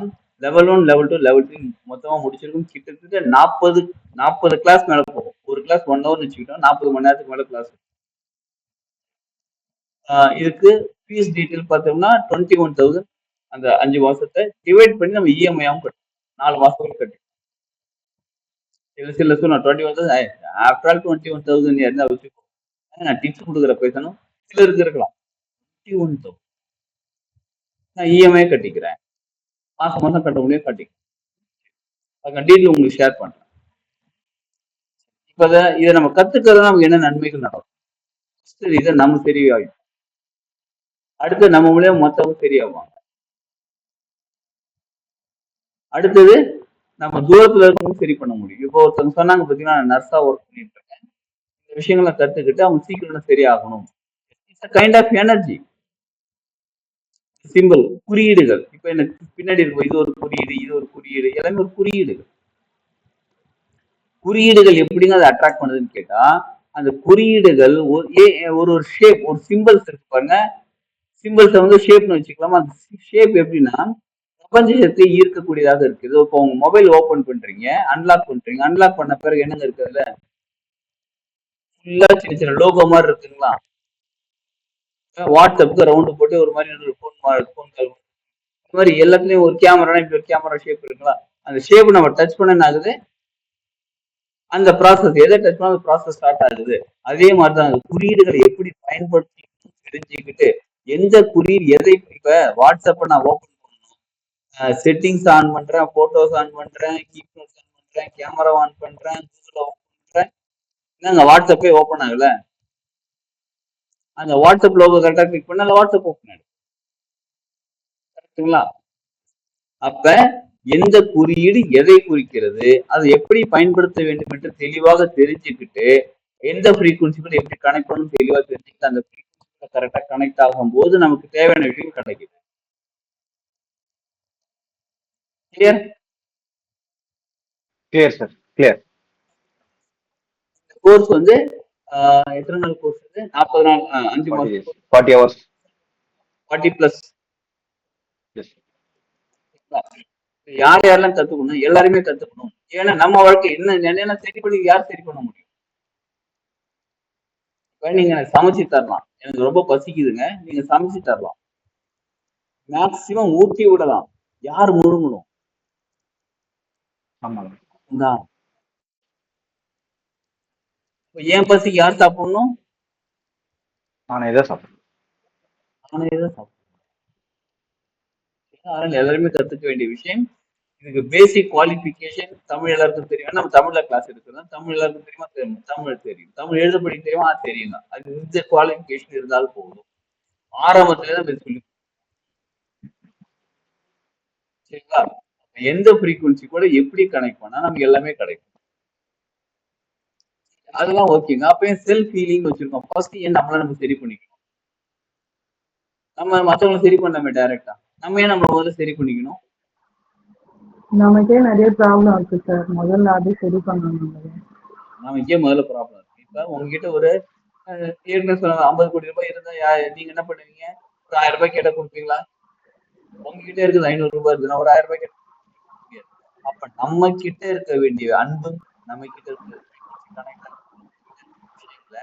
லெவல் 1, லெவல் 2, லெவல் 3 மொத்தமா முடிச்சிருக்கும். கிட்டத்தட்ட 40 கிளாஸ் மேல போகும். ஒரு கிளாஸ் 1 hour வச்சுக்கிட்டோம், 40 மணி நேரத்துக்கு மேல கிளாஸ். இதுக்கு ஃபீஸ் டீட்டெயில் பார்த்தோம்னா 21,000. அந்த 5 மாசத்தை டிவைட் பண்ணி நம்ம இஎம்ஐயாவும் கட்டணும். 4 மாசத்துக்கு கட்டி. சில சொன்னா 21,000 ஆஃப்டர் ஆல் 21,000 இருந்தா வச்சுக்கோ. நான் டிப்ஸ் கொடுக்குற பைசனும் சிலருக்கு இருக்கலாம். 21,000 நான் இஎம்ஐ கட்டிக்கிறேன், மாசம் மாசம் கட்ட முடியும் கட்டிக்கிறேன். டீட்டெயில் உங்களுக்கு ஷேர் பண்றேன். இப்ப இதை நம்ம கத்துக்கிறதா நமக்கு என்ன நன்மைகள் நடக்கும்? இதை நம்ம சரியாகும். அடுத்து நம்ம மூலியம் மொத்தமும் சரியாகுவாங்க. அடுத்தது நம்ம தூரத்துல இருக்கவும் சரி பண்ண முடியும். இப்போ ஒருத்தவங்க சொன்னாங்க பார்த்தீங்கன்னா, நான் நர்ஸா ஒர்க் பண்ணிட்டு இருக்கேன், இந்த விஷயங்களை கத்துக்கிட்டு அவங்க சீக்கிரம் சரியாகணும். It's kind of energy. Simple குறியீடுகள். இப்ப எனக்கு பின்னாடி இருக்கும், இது ஒரு குறியீடு, இது ஒரு குறியீடு, எல்லாமே ஒரு குறியீடுகள். குறியீடுகள் எப்படிங்க அதை அட்ராக்ட் பண்ணுதுன்னு கேட்டா, அந்த குறியீடுகள் ஒரு ஷேப், ஒரு சிம்பிள்ஸ் இருக்கு பாருங்க. சிம்பிள்ஸை வந்து ஷேப்னு வச்சுக்கலாமா? அந்த ஷேப் எப்படின்னா பிரபஞ்சத்தை ஈர்க்கக்கூடியதாக இருக்குது. இப்போ உங்க மொபைல் ஓபன் பண்றீங்க, அன்லாக் பண்றீங்க, அன்லாக் பண்ண பிறகு என்னங்க இருக்குதுல ஃபுல்லா சின்ன சின்ன லோகோ மாதிரி இருக்குங்களா? வாட்ஸ்அப்புக்கு ரவுண்டு போட்டு ஒரு மாதிரி ஃபோன் கால் இந்த மாதிரி எல்லாத்துலயும் ஒரு கேமரா, இப்படி ஒரு கேமரா ஷேப் இருக்குங்களா, அந்த ஷேப் நம்ம டச் பண்ண என்ன ஆகுது, அந்த ப்ராசஸ் எதை டச் பண்ண அந்த ப்ராசஸ் ஸ்டார்ட் ஆகுது. அதே மாதிரிதான் அந்த குறியீடுகளை எப்படி பயன்படுத்தி தெரிஞ்சுக்கிட்டு எந்த குறியீடு எதை, இப்ப வாட்ஸ்அப்பை நான் ஓபன் பண்ணணும், செட்டிங்ஸ் ஆன் பண்றேன், போட்டோஸ் ஆன் பண்றேன், கீபோர்ட்ஸ் ஆன் பண்றேன், கேமரா ஆன் பண்றேன், கூகுள் ஓபன் பண்றேன், என்னங்க வாட்ஸ்அப்பே ஓபன் ஆகல. அந்த வாட்ஸ்அப் லோகோ கரெக்டா கிளிக் பண்ண அந்த வாட்ஸ்அப் ஓபன் ஆயிடும். கரெக்டுங்களா? அப்ப எந்த குறியீடு எதை குறிக்கிறது, அதை எப்படி பயன்படுத்த வேண்டும் என்று தெளிவாக தெரிஞ்சுக்கிட்டு எந்த ஃப்ரீக்குவன்சிகள் எப்படி கனெக்ட் பண்ணணும் தெளிவா தெரிஞ்சுக்கிட்டு அந்த ஃப்ரீக்குவன்சிகளை கரெக்டா கனெக்ட் ஆகும் போது நமக்கு தேவையான விஷயம் கிடைக்குது. Clear? Clear sir, clear. Course வந்து எத்தனை நாள் கோர்ஸ் இது? 40 நாள், 5 மாசம், 40 hours. 40 பிளஸ். யார் யாரெல்லாம் கத்துக்கணும், எல்லாருமே கத்துக்கணும். ஏன்னா நம்ம வாழ்க்கை என்ன சரி பண்ணி யார் சரி பண்ண முடியும்? நீங்க எனக்கு சமைச்சு தரலாம், எனக்கு ரொம்ப பசிக்குதுங்க, நீங்க சமைச்சு தரலாம், மேக்சிமம் ஊட்டி விடலாம், யார் முழுங்கணும்? ஏன் பசிக்கு யார் சாப்பிடணும்? நானே தான் சாப்பிடணும். அதனால எல்லாருமே கத்துக்க வேண்டிய விஷயம். இதுக்கு பேசிக் குவாலிஃபிகேஷன் தமிழ் எல்லாருக்கும் தெரியும். நம்ம தமிழ்ல கிளாஸ் எடுக்கிறோம், தமிழ் எல்லாருக்கும் தெரியுமா? தெரியும். தமிழ் தெரியும், தமிழ் எழுத படிக்க தெரியுமா? தெரியுங்க. அது இந்த குவாலிஃபிகேஷன் இருந்தாலும் போதும். ஆரம்பத்துல தான் சொல்லி, சரிங்களா? எந்த ஃப்ரீக்குவன்சி கூட எப்படி கனெக்ட் பண்ணா நமக்கு எல்லாமே கிடைக்கும். அதெல்லாம் ஓகேங்க. அப்ப செல்ஃப் ஹீலிங் வச்சிருக்கோம். ஃபர்ஸ்ட் ஏன் நம்மள நம்ம சரி பண்ணிக்கணும். நம்ம மத்தவங்களை சரி பண்ணாமே டைரக்டா, நம்ம ஏன் நம்ம முதல்ல சரி பண்ணிக்கணும்? நமக்கே நிறைய ப்ராப்ளம் இருக்கு சார், முதல்ல அது சரி பண்ணணும். நமக்கே முதல்ல ப்ராப்ளம் இருக்கு. இப்ப உங்ககிட்ட ஒரு ஏற்கனவே சொன்னாங்க 50 கோடி ரூபாய் இருந்தா நீங்க என்ன பண்ணுவீங்க? ஒரு 1000 ரூபாய் கேட்ட கொடுப்பீங்களா? உங்ககிட்ட இருக்குது 500 ரூபாய் இருக்குன்னா ஒரு 1000 ரூபாய் கேட்ட முடியாது. அப்ப நம்ம கிட்ட இருக்க வேண்டிய அன்பு, நம்ம கிட்ட இருக்க விஷயங்கள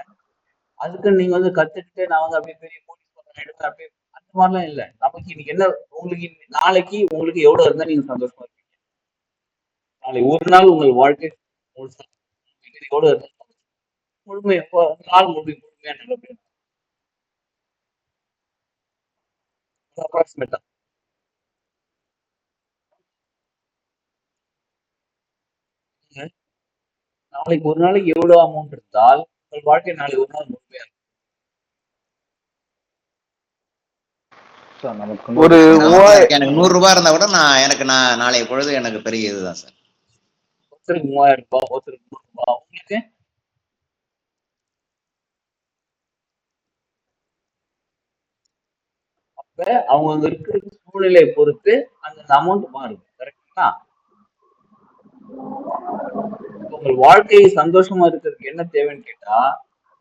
அதுக்கு நீங்க வந்து கத்துக்கிட்டு நான் வந்து அப்படியே பெரிய போலீஸ் அப்படியே அந்த மாதிரிலாம் இல்லை. நமக்கு இன்னைக்கு என்ன, உங்களுக்கு நாளைக்கு உங்களுக்கு எவ்வளவு இருந்தா நீங்க சந்தோஷமா இருப்பீங்க? நாளைக்கு ஒரு நாள் உங்கள் வாழ்க்கை எவ்வளவு இருந்தா முழுமையா நாள் முழுமையா நல்லபடியா அப்ராக்சிமேட்டா நாளைக்கு ஒரு நாளைக்கு எவ்வளவு அமௌண்ட் இருந்தால் உங்கள் வாழ்க்கை நாளைக்கு ஒரு நாள் முழுமையா இருக்கும்? ஒரு எனக்கு 100 ரூபாய் இருந்தா கூட எனக்கு நாளைய பொழுது எனக்கு பெரிய இதுதான் சார். ஒருத்தருக்கு 3000 ரூபாய், ஒருத்தருக்கு 100 ரூபாய், உங்களுக்கு அப்ப அவங்க இருக்கிற சூழ்நிலையை பொறுத்து அந்த அமௌண்ட் மாறுது. கரெக்டா? உங்கள் வாழ்க்கையை சந்தோஷமா இருக்கிறதுக்கு என்ன தேவைன்னு கேட்டா,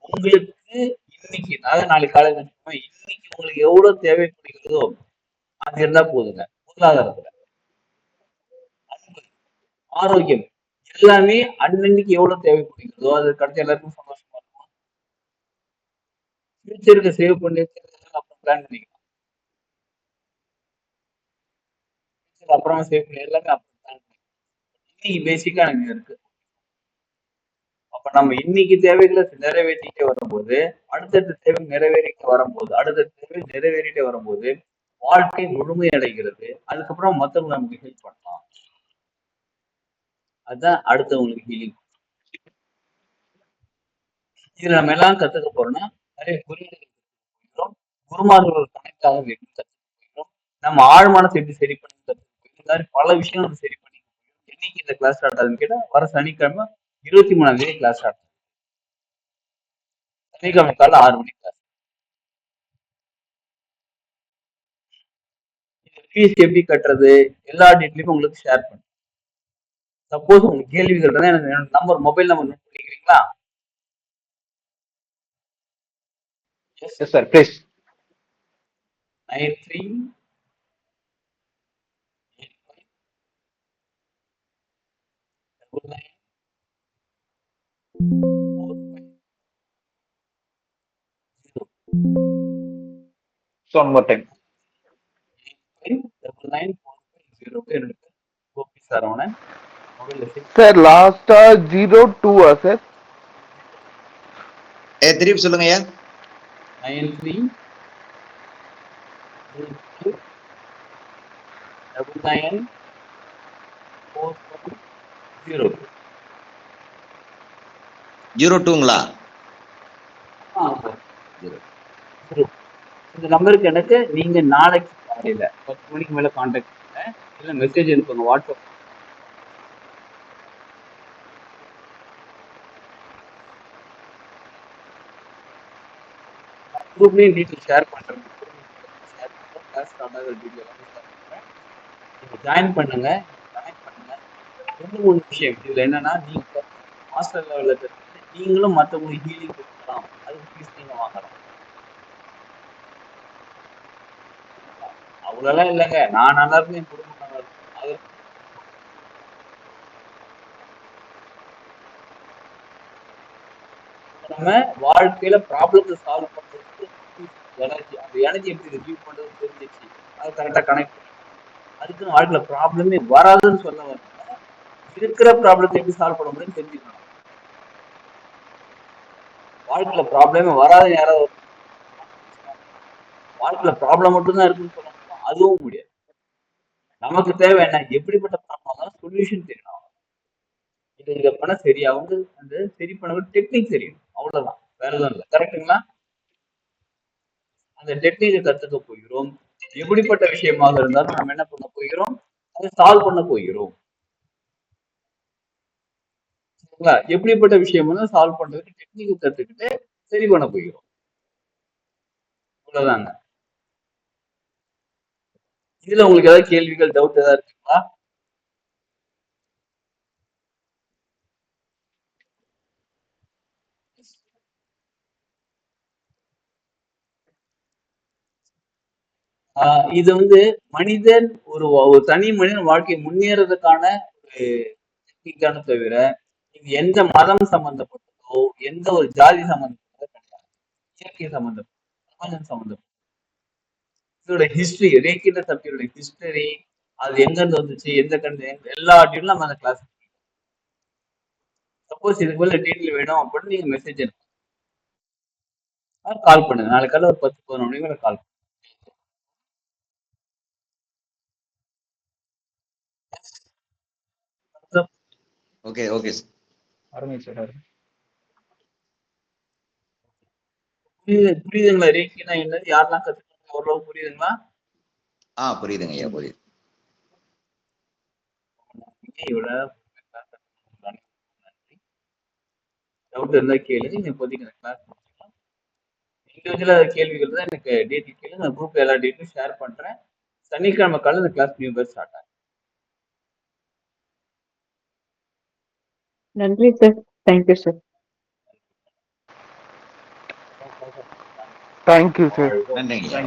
உங்களுக்கு இன்னைக்கு நாளைக்கு காலையில இன்னைக்கு உங்களுக்கு எவ்வளவு தேவைப்படுகிறதோ அது இருந்தா போதுங்க. பொருளாதாரத்துல ஆரோக்கியம் எல்லாமே அன்னன்னைக்கு எவ்வளவு தேவைப்படுகிறதோ அது கிடைச்ச எல்லாருக்கும் சந்தோஷமா இருக்கும். ஃபியூச்சருக்கு சேவ் பண்ணி அப்புறம் பிளான் பண்ணிக்கலாம். அப்புறமா சேவ் பண்ணி எல்லாமே அப்புறம் பிளான் பண்ணிக்கலாம். இன்னைக்கு பேசிக்கா எனக்கு இருக்கு. அப்ப நம்ம இன்னைக்கு தேவைகளை நிறைவேற்றிட்டே வரும்போது அடுத்தடுத்த தேவை நிறைவேறிட்டே வரும்போது வாழ்க்கை முழுமை அடைகிறது. அதுக்கப்புறம் மத்தவங்க நமக்கு ஹெல்ப் பண்ணலாம். அதுதான் அடுத்தவங்களுக்கு ஹீலிங். இதுல நம்ம எல்லாம் கத்துக்க போறோம்னா நிறைய குறியீடுகள், குருமார்கள் கனெக்ட் ஆக வேண்டும் கத்துக்கிறோம். நம்ம ஆழ்மனத்தை எப்படி சரி பண்ணி கத்துக்கிறோம். இந்த மாதிரி பல விஷயங்கள் நம்ம சரி பண்ணி. என்னைக்கு இந்த கிளாஸ் ஸ்டார்ட் ஆகுதுன்னு கேட்டா வர சனிக்கிழமை 23ஆம் தேதி கிளாஸ் ஸ்டார்ட் ஆகுது. சனிக்கிழமை காலை 6 மணிக்கு கிளாஸ். ஃபீஸ் எப்படி கட்டுறது எல்லா டீட்டெயிலும் உங்களுக்கு ஷேர் பண்ணுறேன். சப்போஸ் உங்களுக்கு கேள்விகள் இருந்தால் எனக்கு நம்பர், மொபைல் நம்பர் நோட் பண்ணிக்கிறீங்களா? Yes sir, please. 93 So one more time. 99 என்னோட கோபி சரவணன். மொபைல் சார் லாஸ்டா 02 சார்? திருப்பி சொல்லுங்க ஐயா. 93999410. 02ங்களா? இந்த நம்பருக்கு எனக்கு நீங்க நாளைக்கு காலையில 10 மணிக்கு மேல கான்டாக்ட் பண்ணுங்க, இல்ல மெசேஜ் அனுப்புங்க வாட்ஸ்அப். குரூப்லயும் டீட்டெயில் ஷேர் பண்றேன். கிளாஸ் ஸ்டார்ட் ஆகிற டீட்டெயில் எல்லாமே ஷேர் பண்றேன். நீங்க ஜாயின் பண்ணுங்க. 2-3 விஷயம் இதுல என்னன்னா, நீங்க மாஸ்டர் லெவல்ல கத்துக்கிட்டு நீங்களும் மத்தவங்களுக்கு ஹீலிங் கொடுக்கலாம். அதுக்கு ஃபீஸ் நீங்க வாங்கலாம். அவ்வளவுலாம் இல்லைங்க. நான் நல்லா இருக்கும், என் குடும்பம் நல்லா இருக்கும். அது நம்ம வாழ்க்கையில ப்ராப்ளத்தை சால்வ் பண்றதுக்கு எனர்ஜி, அந்த எனர்ஜி எப்படி ரிசீவ் பண்றது தெரிஞ்சிச்சு, அது கரெக்டா கனெக்ட் பண்ணி அதுக்கு வாழ்க்கையில ப்ராப்ளமே வராதுன்னு சொல்ல வரல. இருக்கிற ப்ராப்ளத்தை எப்படி சால்வ் பண்ண முடியும்னு தெரிஞ்சுக்கணும். வாழ்க்கையில ப்ராப்ளமே வராதுன்னு யாராவது வாழ்க்கையில ப்ராப்ளம் மட்டும்தான் இருக்குன்னு சொல்ல முடியும்? அதுவும் முடியாது. நமக்கு தேவை என்ன, எப்படிப்பட்ட ப்ராப்ளம் சொல்யூஷன் தெரியணும். இதை பண்ண சரியாகும், அந்த சரி பண்ண டெக்னிக் தெரியும், அவ்வளவுதான், வேற எதுவும் இல்லை. கரெக்டுங்களா? அந்த டெக்னிக்கை கத்துக்க போகிறோம். எப்படிப்பட்ட விஷயமாக இருந்தாலும் நம்ம என்ன பண்ண போகிறோம், அதை சால்வ் பண்ண போகிறோம். எப்படிப்பட்ட விஷயம் சால்வ் பண்றதுக்கு டெக்னிக்கை கத்துக்கிட்டு சரி பண்ண போகிறோம். அவ்வளவுதாங்க. இதுல உங்களுக்கு ஏதாவது கேள்விகள், டவுட் ஏதாவது இருக்குங்களா? இது மனிதன் ஒரு தனி மனிதன் வாழ்க்கை முன்னேறதுக்கான ஒரு டெக்னிக்கான தவிர இது எந்த மதம் சம்பந்தப்பட்டதோ, எந்த ஒரு ஜாதி சம்பந்தப்பட்டதோ கிடையாது. இயற்கை சம்பந்தப்பட்ட சம்பந்தப்பட்ட இதோட ஹிஸ்டரி, ரேக்கிட்ட சப்ஜெக்டோட ஹிஸ்டரி, அது எங்கிருந்து வந்துச்சு, எந்த கண்டு, எல்லா டீட்டெயிலும் நம்ம அந்த கிளாஸ். சப்போஸ் இதுக்கு மேல டீட்டெயில் வேணும் அப்படின்னு நீங்க மெசேஜ் அனுப்புங்க, கால் பண்ணுங்க. நாளைக்கு காலையில் ஒரு 10-11 மணி மேல கால் பண்ணுங்க. Okay okay sir. புரியுதுங்களா? ரேக்கினா என்னது, யாரெல்லாம் கத்துக்காங்க, ஓரளவு புரியுதுங்களா? புரியுதுங்க ஐயா, புரியுது. டவுட் இருந்தா கேளுங்க. இப்போதைக்கு கிளாஸ் முடிச்சுக்கலாம். இண்டிவிஜுவலா கேள்விகள் தான் எனக்கு டீட்டெயில் கேளுங்க. நான் குரூப்ல எல்லா டீட்டெயிலும் ஷேர் பண்றேன். சனிக்கிழமை காலையில் இந்த கிளாஸ் நியூ பேட்ச் ஸ்டார்ட் ஆகும். நன்றி sir. Thank you sir. Thank you sir. நன்றிங்க.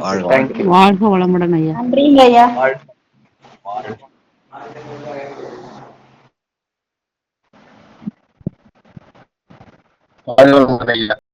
வாழ்க வளமுடன் ஐயா. நன்றிங்க ஐயா. வாழ்க வளமுடன் ஐயா.